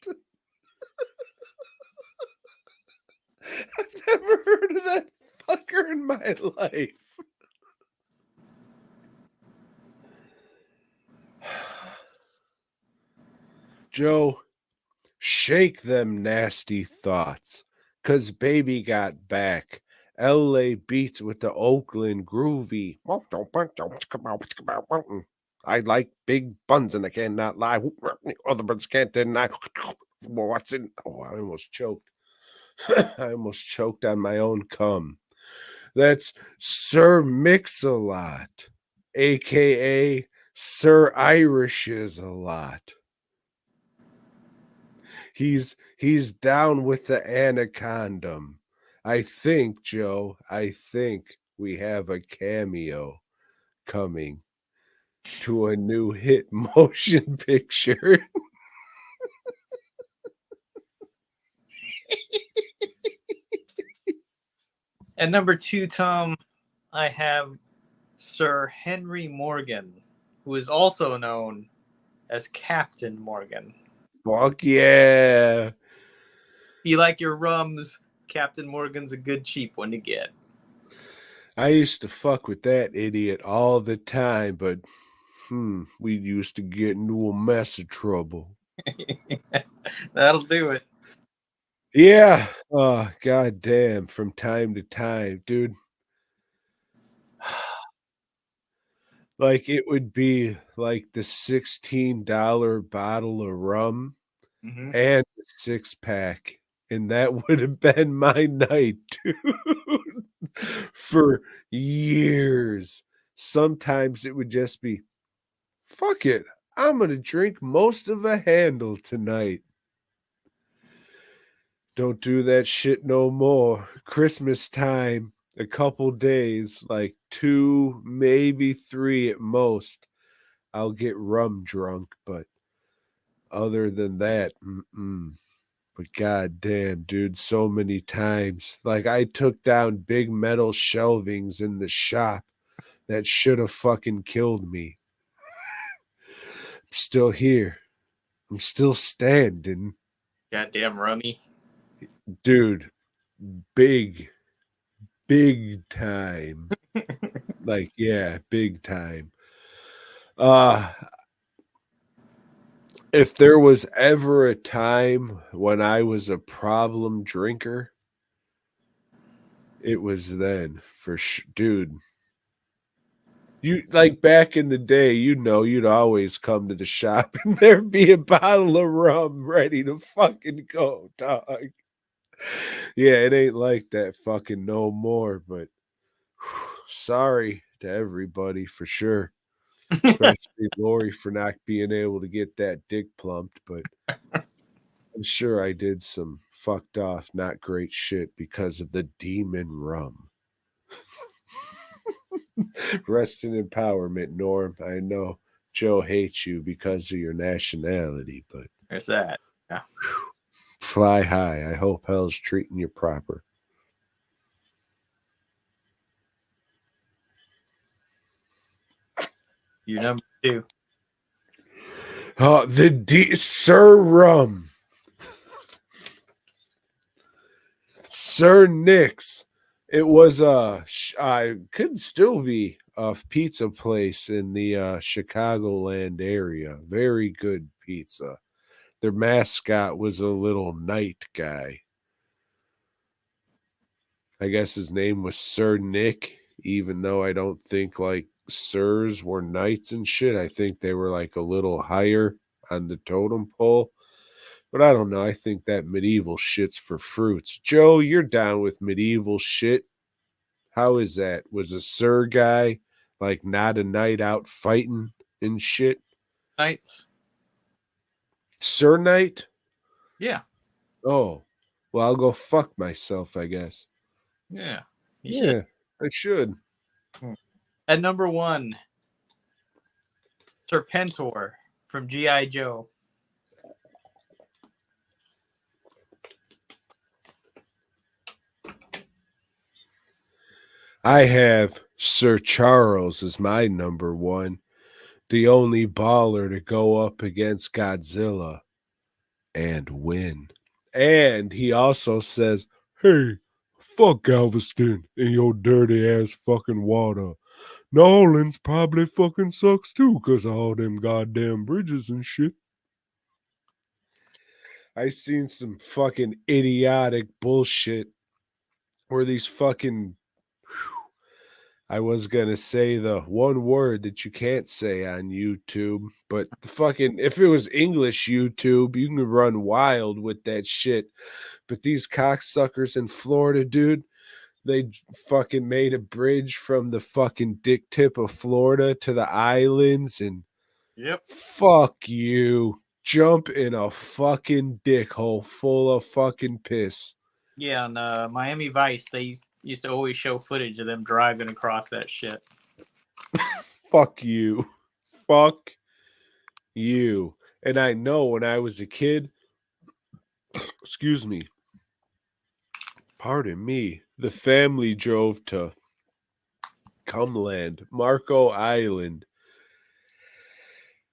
I've never heard of that fucker in my life. Joe, shake them nasty thoughts, 'cause baby got back. LA beats with the Oakland groovy. I like big buns and I cannot lie. Other brothers can't deny. What's in? Oh, I almost choked. I almost choked on my own cum. That's Sir Mix-a-Lot, aka Sir Irish is a lot. He's down with the anacondum. I think, Joe, we have a cameo coming to a new hit motion picture. At number 2, Tom, I have Sir Henry Morgan, who is also known as Captain Morgan. Fuck yeah. If you like your rums, Captain Morgan's a good cheap one to get. I used to fuck with that idiot all the time, but we used to get into a mess of trouble. That'll do it. Yeah. Oh, god damn. From time to time, dude. Like, it would be like the $16 bottle of rum Mm-hmm. and a six-pack, and that would have been my night, dude, for years. Sometimes it would just be, "Fuck it, I'm gonna drink most of a handle tonight." Don't do that shit no more. Christmas time, a couple days, like 2, maybe 3 at most, I'll get rum drunk, but other than that, but goddamn, dude, so many times. Like I took down big metal shelvings in the shop that should have fucking killed me. I'm still here. I'm still standing. Goddamn rummy. Dude, big, big time. Like, yeah, big time. Uh if there was ever a time when I was a problem drinker, it was then for dude. You like back in the day, you'd always come to the shop and there'd be a bottle of rum ready to fucking go, dog. Yeah, it ain't like that fucking no more, but sorry to everybody for sure. Especially Lori for not being able to get that dick plumped, but I'm sure I did some fucked off, not great shit because of the demon rum. Rest in empowerment, Norm. I know Joe hates you because of your nationality, but There's that. Yeah. fly high. I hope hell's treating you proper. You number 2. Oh, the Sir Rum. Sir Nick's. It was I could still be a pizza place in the Chicagoland area. Very good pizza. Their mascot was a little knight guy. I guess his name was Sir Nick, even though I don't think like sirs were knights and shit. I think they were like a little higher on the totem pole. But I don't know. I think that medieval shit's for fruits. Joe, you're down with medieval shit. How is that? Was a sir guy like not a knight out fighting and shit? Knights. Sir Knight? Yeah. Oh, well, I'll go fuck myself, I guess. Yeah. You should. Yeah, I should. At number 1, Serpentor from G.I. Joe. I have Sir Charles as my number 1, the only baller to go up against Godzilla and win. And he also says, hey, fuck Galveston and your dirty ass fucking water. New Orleans probably fucking sucks too because of all them goddamn bridges and shit. I seen some fucking idiotic bullshit where these fucking I was gonna say the one word that you can't say on YouTube, but the fucking if it was English YouTube, you can run wild with that shit. But these cocksuckers in Florida, dude, they fucking made a bridge from the fucking dick tip of Florida to the islands, and Yep. fuck you. Jump in a fucking dick hole full of fucking piss. Yeah, on Miami Vice, they used to always show footage of them driving across that shit. Fuck you. Fuck you. And I know when I was a kid, excuse me, pardon me, the family drove to Cumland, Marco Island.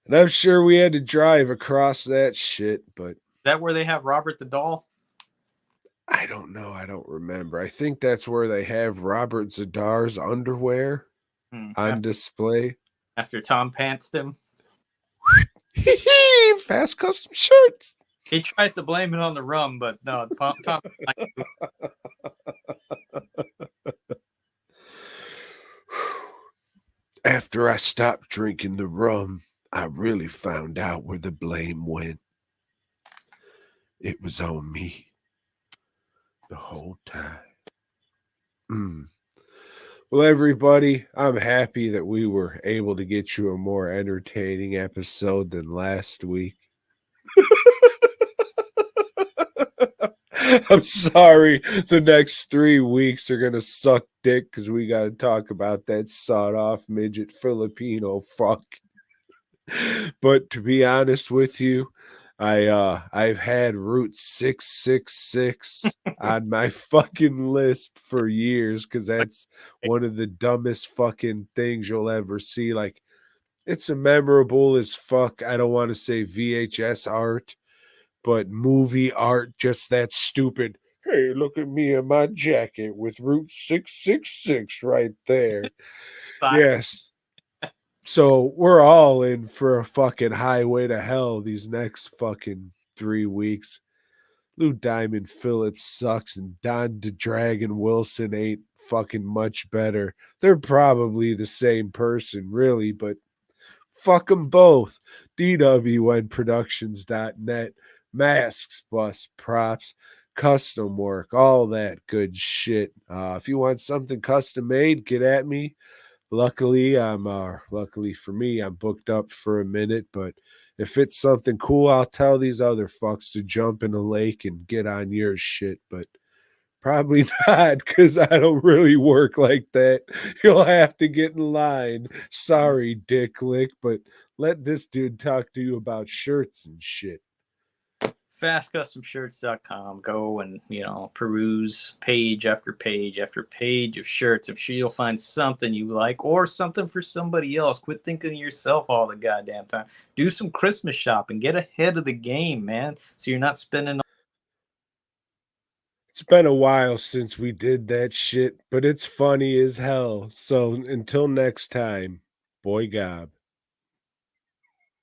And I'm sure we had to drive across that shit, but Is that where they have Robert the Doll? I don't know. I don't remember. I think that's where they have Robert Zadar's underwear on display. After Tom pantsed him. Fast custom shirts. He tries to blame it on the rum, but no, Tom. After I stopped drinking the rum, I really found out where the blame went. It was on me the whole time. Well, everybody, I'm happy that we were able to get you a more entertaining episode than last week. I'm sorry. The next 3 weeks are gonna suck dick because we gotta talk about that sawed off midget Filipino fuck. But to be honest with you, I've had Route 666 on my fucking list for years because that's one of the dumbest fucking things you'll ever see. Like it's a memorable as fuck. I don't want to say VHS art, but movie art, just that stupid. Hey, look at me in my jacket with Route 666 right there. Yes. So we're all in for a fucking highway to hell these next fucking 3 weeks. Lou Diamond Phillips sucks and Don the Dragon Wilson ain't fucking much better. They're probably the same person, really, but fuck them both. DWNProductions.net, masks, bus, props, custom work, all that good shit. If you want something custom made, get at me. Luckily for me, I'm booked up for a minute, but if it's something cool, I'll tell these other fucks to jump in the lake and get on your shit, but probably not because I don't really work like that. You'll have to get in line. Sorry, Dick Lick, but let this dude talk to you about shirts and shit. Fastcustomshirts.com. Go and, peruse page after page after page of shirts. I'm sure you'll find something you like or something for somebody else. Quit thinking of yourself all the goddamn time. Do some Christmas shopping. Get ahead of the game, man. So you're not spending. It's been a while since we did that shit, but it's funny as hell. So until next time, boy gob.